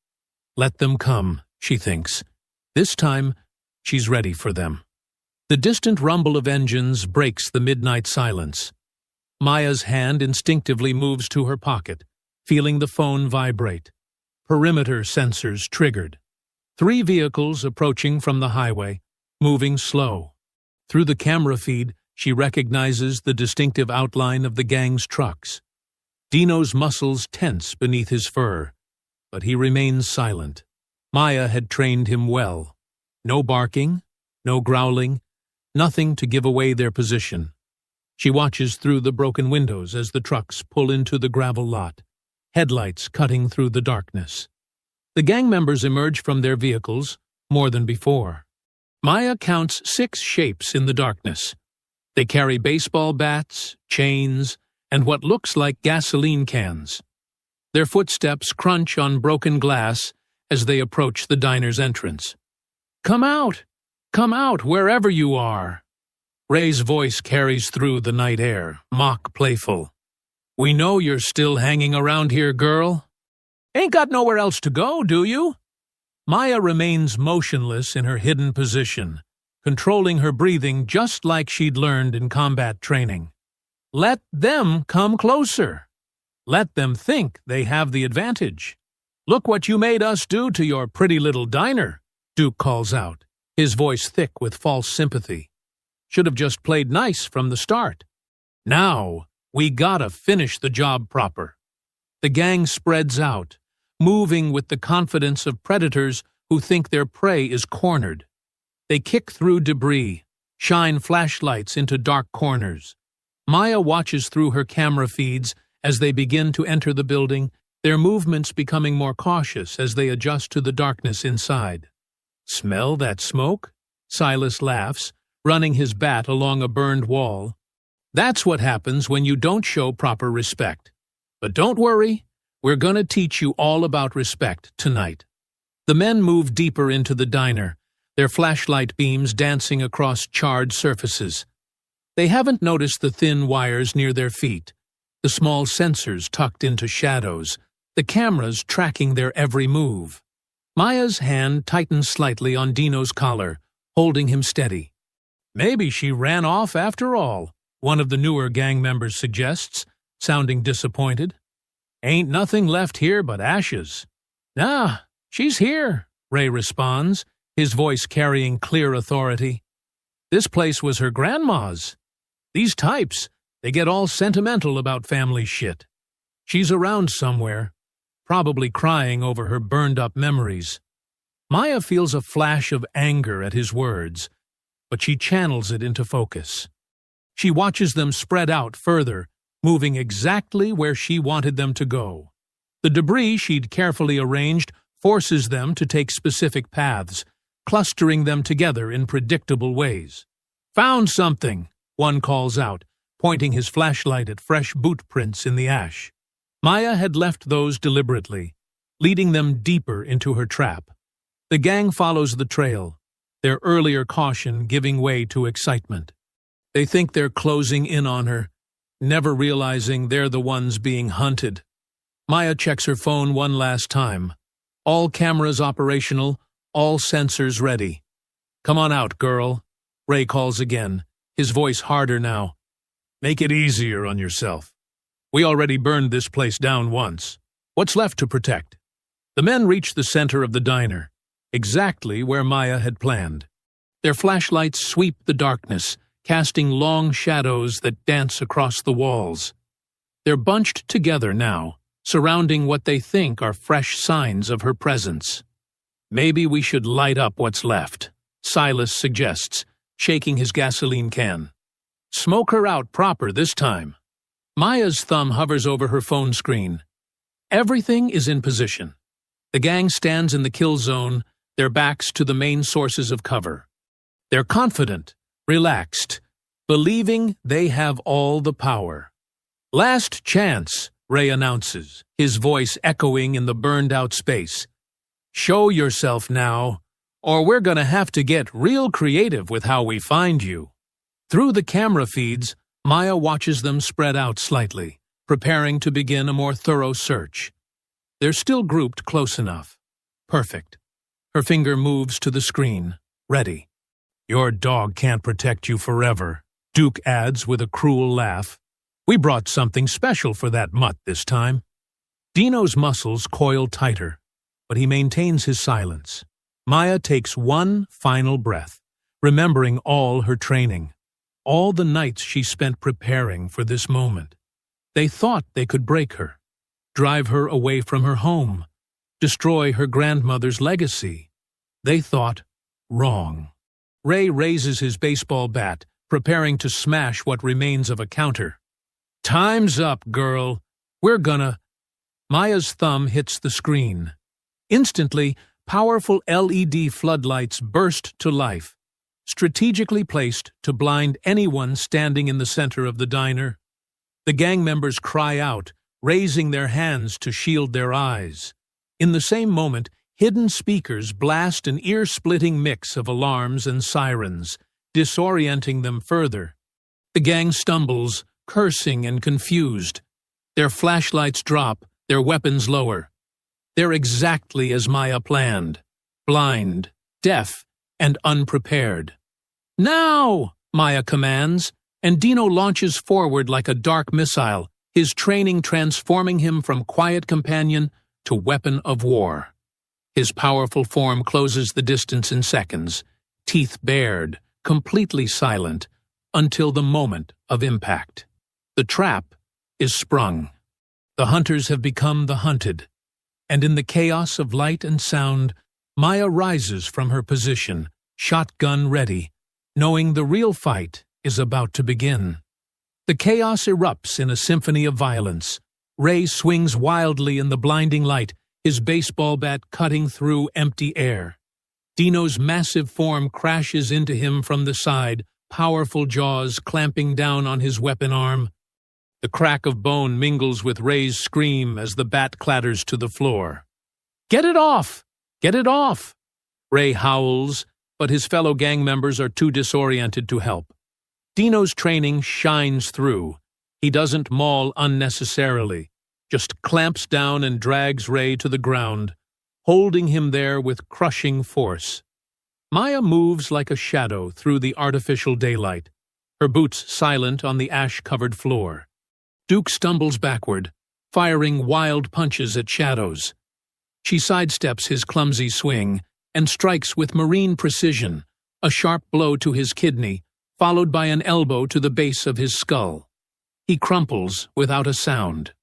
Let them come, she thinks. This time, she's ready for them. The distant rumble of engines breaks the midnight silence. Maya's hand instinctively moves to her pocket, feeling the phone vibrate. Perimeter sensors triggered. 3 vehicles approaching from the highway, moving slow. Through the camera feed, she recognizes the distinctive outline of the gang's trucks. Dino's muscles tense beneath his fur, but he remains silent. Maya had trained him well. No barking, no growling, nothing to give away their position. She watches through the broken windows as the trucks pull into the gravel lot, headlights cutting through the darkness. The gang members emerge from their vehicles, more than before. Maya counts 6 shapes in the darkness. They carry baseball bats, chains, and what looks like gasoline cans. Their footsteps crunch on broken glass as they approach the diner's entrance. Come out! Come out, wherever you are! Ray's voice carries through the night air, mock playful. We know you're still hanging around here, girl. Ain't got nowhere else to go, do you? Maya remains motionless in her hidden position, controlling her breathing just like she'd learned in combat training. Let them come closer. Let them think they have the advantage. Look what you made us do to your pretty little diner, Duke calls out, his voice thick with false sympathy. Should have just played nice from the start. Now, We gotta finish the job proper. The gang spreads out, moving with the confidence of predators who think their prey is cornered. They kick through debris, shine flashlights into dark corners. Maya watches through her camera feeds as they begin to enter the building, their movements becoming more cautious as they adjust to the darkness inside. "Smell that smoke?" Silas laughs, running his bat along a burned wall. "That's what happens when you don't show proper respect. But don't worry, we're gonna teach you all about respect tonight." The men move deeper into the diner, their flashlight beams dancing across charred surfaces. They haven't noticed the thin wires near their feet, the small sensors tucked into shadows, the cameras tracking their every move. Maya's hand tightens slightly on Dino's collar, holding him steady. "Maybe she ran off after all," one of the newer gang members suggests, sounding disappointed. "Ain't nothing left here but ashes." "Nah, she's here," Ray responds, his voice carrying clear authority. "This place was her grandma's. These types, they get all sentimental about family shit. She's around somewhere, probably crying over her burned-up memories." Maya feels a flash of anger at his words, but she channels it into focus. She watches them spread out further, moving exactly where she wanted them to go. The debris she'd carefully arranged forces them to take specific paths, clustering them together in predictable ways. "Found something," one calls out, pointing his flashlight at fresh boot prints in the ash. Maya had left those deliberately, leading them deeper into her trap. The gang follows the trail, their earlier caution giving way to excitement. They think they're closing in on her, never realizing they're the ones being hunted. Maya checks her phone one last time. All cameras operational, all sensors ready. "Come on out, girl," Ray calls again, his voice harder now. "Make it easier on yourself. We already burned this place down once. What's left to protect?" The men reach the center of the diner, exactly where Maya had planned. Their flashlights sweep the darkness, casting long shadows that dance across the walls. They're bunched together now, surrounding what they think are fresh signs of her presence. "Maybe we should light up what's left," Silas suggests, shaking his gasoline can. "Smoke her out proper this time." Maya's thumb hovers over her phone screen. Everything is in position. The gang stands in the kill zone, their backs to the main sources of cover. They're confident, relaxed, believing they have all the power. "Last chance," Ray announces, his voice echoing in the burned-out space. "Show yourself now, or we're gonna have to get real creative with how we find you." Through the camera feeds, Maya watches them spread out slightly, preparing to begin a more thorough search. They're still grouped close enough. Perfect. Her finger moves to the screen. Ready. "Your dog can't protect you forever," Duke adds with a cruel laugh. "We brought something special for that mutt this time." Dino's muscles coil tighter, but he maintains his silence. Maya takes one final breath, remembering all her training, all the nights she spent preparing for this moment. They thought they could break her, drive her away from her home, destroy her grandmother's legacy. They thought wrong. Ray raises his baseball bat, preparing to smash what remains of a counter. "Time's up, girl. We're gonna—" Maya's thumb hits the screen. Instantly, powerful LED floodlights burst to life, strategically placed to blind anyone standing in the center of the diner. The gang members cry out, raising their hands to shield their eyes. In the same moment, hidden speakers blast an ear-splitting mix of alarms and sirens, disorienting them further. The gang stumbles, cursing and confused. Their flashlights drop, their weapons lower. They're exactly as Maya planned, blind, deaf, and unprepared. "Now!" Maya commands, and Dino launches forward like a dark missile, his training transforming him from quiet companion to weapon of war. His powerful form closes the distance in seconds, teeth bared, completely silent, until the moment of impact. The trap, is sprung. The hunters have become the hunted, and in the chaos of light and sound, Maya rises from her position, shotgun ready, knowing the real fight is about to begin. The chaos erupts in a symphony of violence. Ray swings wildly in the blinding light, his baseball bat cutting through empty air. Dino's massive form crashes into him from the side, powerful jaws clamping down on his weapon arm. The crack of bone mingles with Ray's scream as the bat clatters to the floor. "Get it off! Get it off!" Ray howls, but his fellow gang members are too disoriented to help. Dino's training shines through. He doesn't maul unnecessarily, just clamps down and drags Ray to the ground, holding him there with crushing force. Maya moves like a shadow through the artificial daylight, her boots silent on the ash-covered floor. Duke stumbles backward, firing wild punches at shadows. She sidesteps his clumsy swing and strikes with marine precision, a sharp blow to his kidney, followed by an elbow to the base of his skull. He crumples without a sound.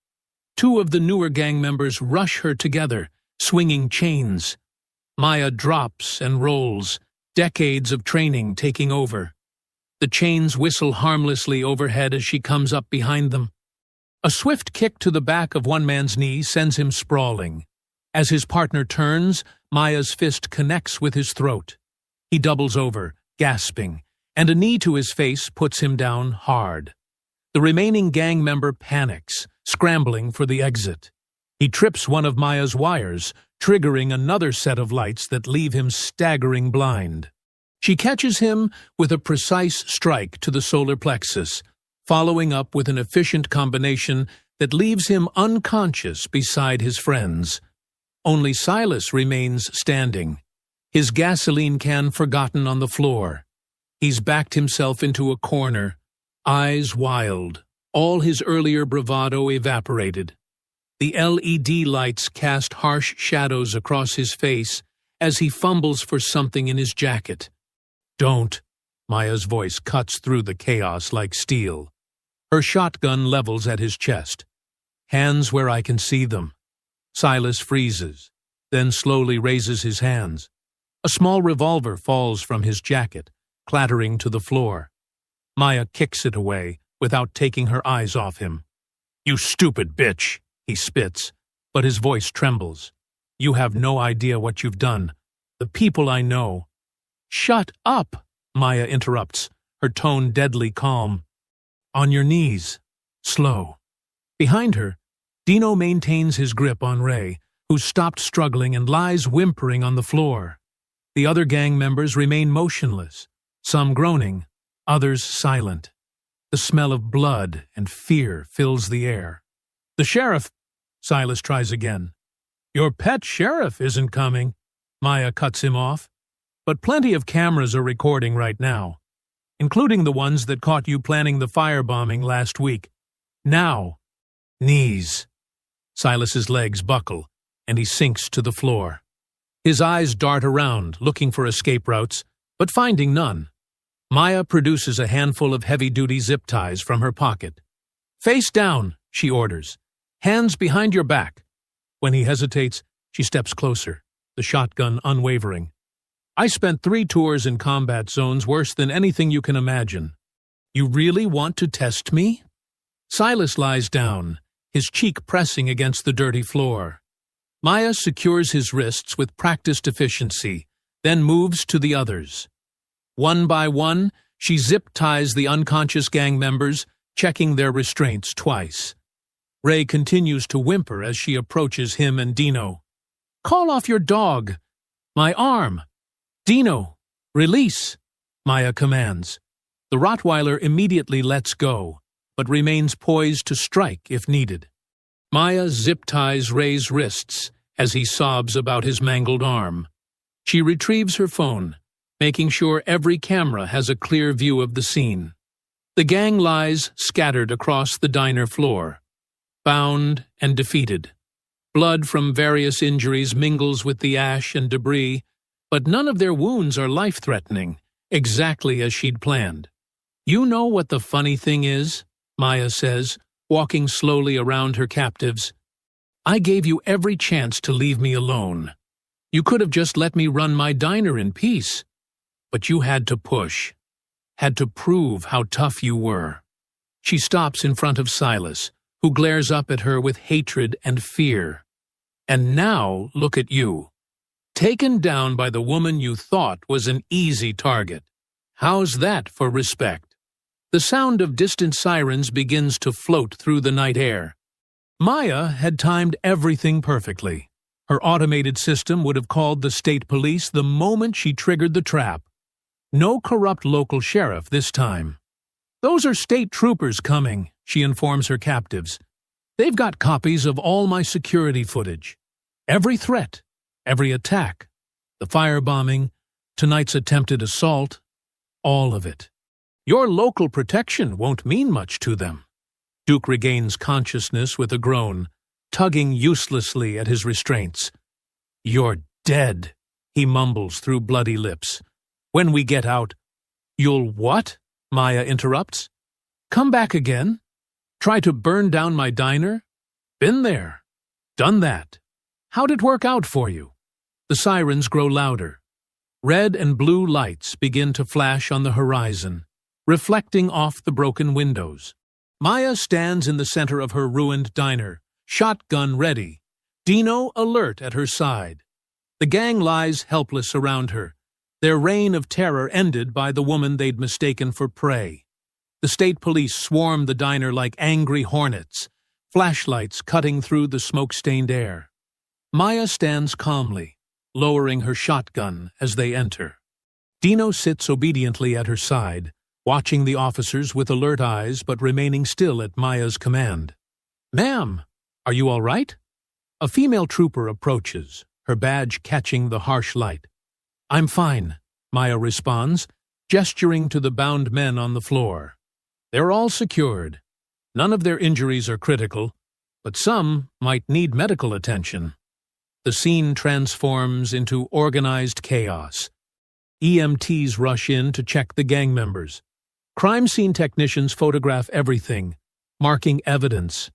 Two of the newer gang members rush her together, swinging chains. Maya drops and rolls, decades of training taking over. The chains whistle harmlessly overhead as she comes up behind them. A swift kick to the back of one man's knee sends him sprawling. As his partner turns, Maya's fist connects with his throat. He doubles over, gasping, and a knee to his face puts him down hard. The remaining gang member panics, scrambling for the exit. He trips one of Maya's wires, triggering another set of lights that leave him staggering blind. She catches him with a precise strike to the solar plexus, following up with an efficient combination that leaves him unconscious beside his friends. Only Silas remains standing, his gasoline can forgotten on the floor. He's backed himself into a corner, eyes wild, all his earlier bravado evaporated. The LED lights cast harsh shadows across his face as he fumbles for something in his jacket. "Don't," Maya's voice cuts through the chaos like steel. Her shotgun levels at his chest. "Hands where I can see them." Silas freezes, then slowly raises his hands. A small revolver falls from his jacket, clattering to the floor. Maya kicks it away without taking her eyes off him. "You stupid bitch," he spits, but his voice trembles. "You have no idea what you've done. The people I know—" "Shut up," Maya interrupts, her tone deadly calm. "On your knees. Slow." Behind her, Dino maintains his grip on Ray, who's stopped struggling and lies whimpering on the floor. The other gang members remain motionless, some groaning, others silent. The smell of blood and fear fills the air. "The sheriff," Silas tries again. "Your pet sheriff isn't coming," Maya cuts him off. "But plenty of cameras are recording right now, including the ones that caught you planning the firebombing last week. Now, knees." Silas's legs buckle, and he sinks to the floor. His eyes dart around, looking for escape routes, but finding none. Maya produces a handful of heavy-duty zip ties from her pocket. "Face down," she orders. "Hands behind your back." When he hesitates, she steps closer, the shotgun unwavering. "I spent 3 tours in combat zones worse than anything you can imagine. You really want to test me?" Silas lies down, his cheek pressing against the dirty floor. Maya secures his wrists with practiced efficiency, then moves to the others. One by one, she zip-ties the unconscious gang members, checking their restraints twice. Ray continues to whimper as she approaches him and Dino. "Call off your dog!" "My arm!" "Dino, release!" Maya commands. The Rottweiler immediately lets go, but remains poised to strike if needed. Maya zip-ties Ray's wrists as he sobs about his mangled arm. She retrieves her phone, making sure every camera has a clear view of the scene. The gang lies scattered across the diner floor, bound and defeated. Blood from various injuries mingles with the ash and debris, but none of their wounds are life-threatening, exactly as she'd planned. "You know what the funny thing is?" Maya says, walking slowly around her captives. "I gave you every chance to leave me alone. You could have just let me run my diner in peace. But you had to push, had to prove how tough you were." She stops in front of Silas, who glares up at her with hatred and fear. "And now look at you, taken down by the woman you thought was an easy target. How's that for respect?" The sound of distant sirens begins to float through the night air. Maya had timed everything perfectly. Her automated system would have called the state police the moment she triggered the trap. No corrupt local sheriff this time. "Those are state troopers coming," she informs her captives. "They've got copies of all my security footage. Every threat, every attack, the firebombing, tonight's attempted assault, all of it. Your local protection won't mean much to them." Duke regains consciousness with a groan, tugging uselessly at his restraints. "You're dead," he mumbles through bloody lips. "When we get out—" "You'll what?" Maya interrupts. "Come back again? Try to burn down my diner? Been there. Done that. How'd it work out for you?" The sirens grow louder. Red and blue lights begin to flash on the horizon, reflecting off the broken windows. Maya stands in the center of her ruined diner, shotgun ready, Dino alert at her side. The gang lies helpless around her, their reign of terror ended by the woman they'd mistaken for prey. The state police swarm the diner like angry hornets, flashlights cutting through the smoke-stained air. Maya stands calmly, lowering her shotgun as they enter. Dino sits obediently at her side, watching the officers with alert eyes but remaining still at Maya's command. "Ma'am, are you all right?" A female trooper approaches, her badge catching the harsh light. "I'm fine," Maya responds, gesturing to the bound men on the floor. They're all secured. None of their injuries are critical, but some might need medical attention. The scene transforms into organized chaos. EMTs rush in to check the gang members. Crime scene technicians photograph everything, marking evidence.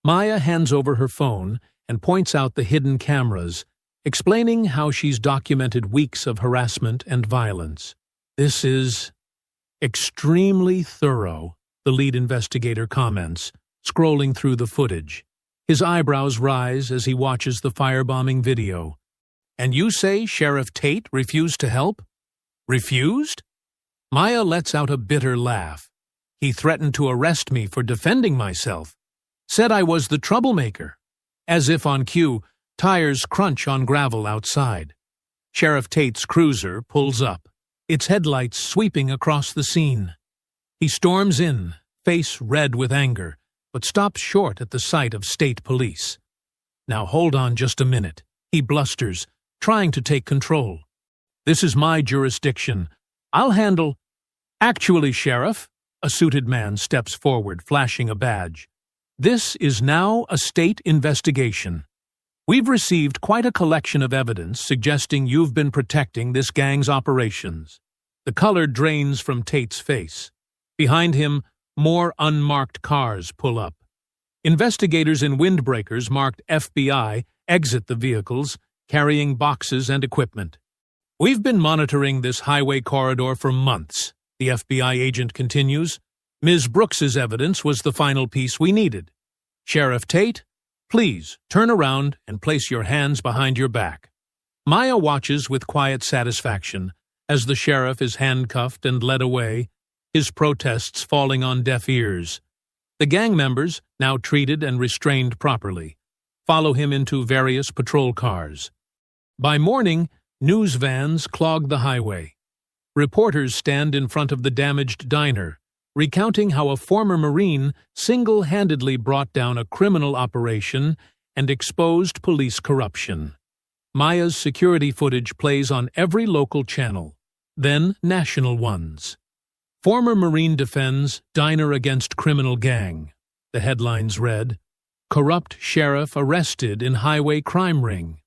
Maya hands over her phone and points out the hidden cameras, explaining how she's documented weeks of harassment and violence. "This is extremely thorough," the lead investigator comments, scrolling through the footage. His eyebrows rise as he watches the firebombing video. "And you say Sheriff Tate refused to help?" "Refused?" Maya lets out a bitter laugh. "He threatened to arrest me for defending myself. Said I was the troublemaker." As if on cue, tires crunch on gravel outside. Sheriff Tate's cruiser pulls up, its headlights sweeping across the scene. He storms in, face red with anger, but stops short at the sight of state police. "Now hold on just a minute," he blusters, trying to take control. "This is my jurisdiction. I'll handle—" "Actually, Sheriff," a suited man steps forward, flashing a badge. "This is now a state investigation. We've received quite a collection of evidence suggesting you've been protecting this gang's operations." The color drains from Tate's face. Behind him, more unmarked cars pull up. Investigators in windbreakers marked FBI exit the vehicles, carrying boxes and equipment. "We've been monitoring this highway corridor for months," the FBI agent continues. "Ms. Brooks's evidence was the final piece we needed. Sheriff Tate, please turn around and place your hands behind your back." Maya watches with quiet satisfaction as the sheriff is handcuffed and led away, his protests falling on deaf ears. The gang members, now treated and restrained properly, follow him into various patrol cars. By morning, news vans clog the highway. Reporters stand in front of the damaged diner, recounting how a former Marine single-handedly brought down a criminal operation and exposed police corruption. Maya's security footage plays on every local channel, then national ones. "Former Marine defends diner against criminal gang," the headlines read. "Corrupt sheriff arrested in highway crime ring."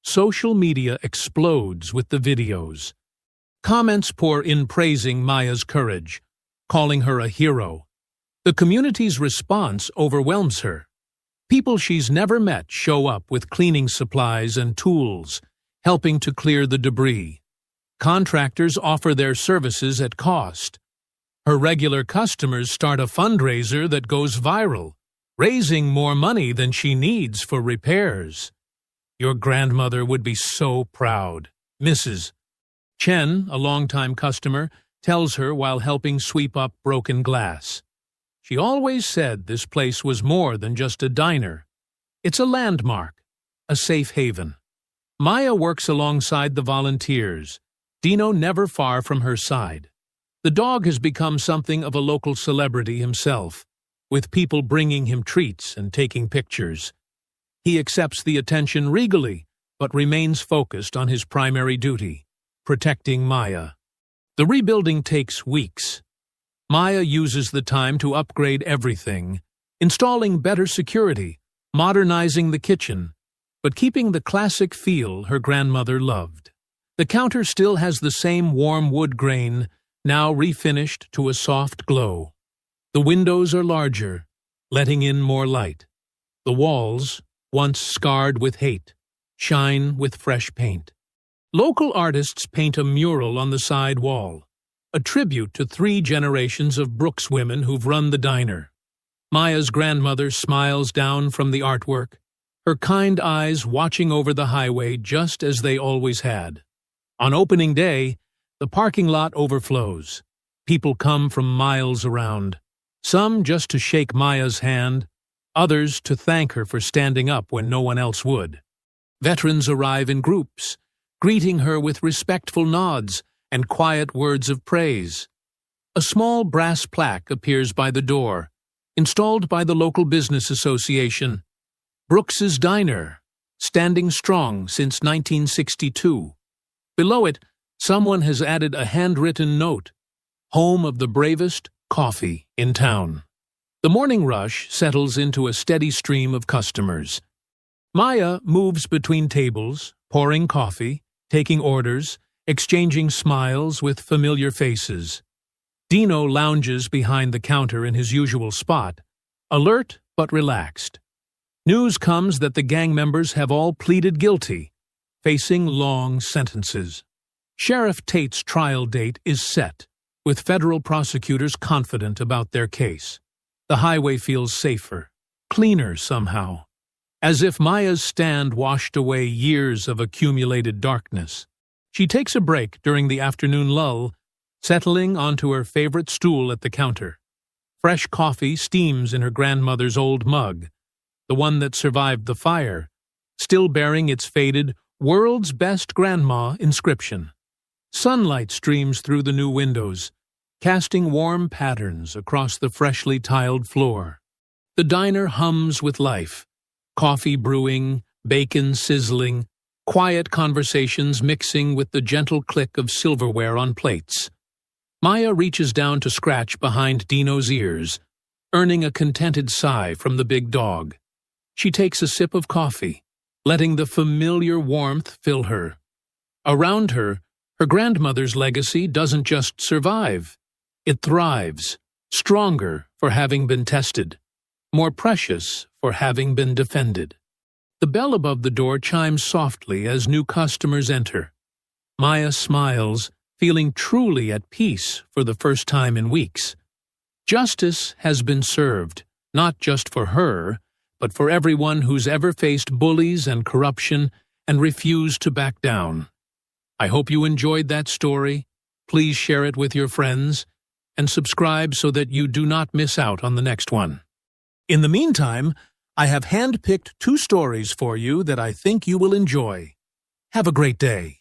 Social media explodes with the videos. Comments pour in praising Maya's courage, calling her a hero. The community's response overwhelms her. People she's never met show up with cleaning supplies and tools, helping to clear the debris. Contractors offer their services at cost. Her regular customers start a fundraiser that goes viral, raising more money than she needs for repairs. Your grandmother would be so proud. Mrs. Chen, a longtime customer, tells her while helping sweep up broken glass. She always said this place was more than just a diner. It's a landmark, a safe haven. Maya works alongside the volunteers, Dino never far from her side. The dog has become something of a local celebrity himself, with people bringing him treats and taking pictures. He accepts the attention regally, but remains focused on his primary duty, protecting Maya. The rebuilding takes weeks. Maya uses the time to upgrade everything, installing better security, modernizing the kitchen, but keeping the classic feel her grandmother loved. The counter still has the same warm wood grain, now refinished to a soft glow. The windows are larger, letting in more light. The walls, once scarred with hate, shine with fresh paint. Local artists paint a mural on the side wall, a tribute to 3 generations of Brooks women who've run the diner. Maya's grandmother smiles down from the artwork, her kind eyes watching over the highway just as they always had. On opening day, the parking lot overflows. People come from miles around, some just to shake Maya's hand, others to thank her for standing up when no one else would. Veterans arrive in groups, greeting her with respectful nods and quiet words of praise. A small brass plaque appears by the door, installed by the local business association. Brooks's Diner, standing strong since 1962. Below it, someone has added a handwritten note, home of the bravest coffee in town. The morning rush settles into a steady stream of customers. Maya moves between tables, pouring coffee, taking orders, exchanging smiles with familiar faces. Dino lounges behind the counter in his usual spot, alert but relaxed. News comes that the gang members have all pleaded guilty, facing long sentences. Sheriff Tate's trial date is set, with federal prosecutors confident about their case. The highway feels safer, cleaner somehow, as if Maya's stand washed away years of accumulated darkness. She takes a break during the afternoon lull, settling onto her favorite stool at the counter. Fresh coffee steams in her grandmother's old mug, the one that survived the fire, still bearing its faded "World's Best Grandma" inscription. Sunlight streams through the new windows, casting warm patterns across the freshly tiled floor. The diner hums with life, coffee brewing, bacon sizzling, quiet conversations mixing with the gentle click of silverware on plates. Maya reaches down to scratch behind Dino's ears, earning a contented sigh from the big dog. She takes a sip of coffee, letting the familiar warmth fill her. Around her, her grandmother's legacy doesn't just survive. It thrives, stronger for having been tested, more precious for having been defended. The bell above the door chimes softly as new customers enter. Maya smiles, feeling truly at peace for the first time in weeks. Justice has been served, not just for her, but for everyone who's ever faced bullies and corruption and refused to back down. I hope you enjoyed that story. Please share it with your friends and subscribe so that you do not miss out on the next one. In the meantime, I have handpicked 2 stories for you that I think you will enjoy. Have a great day.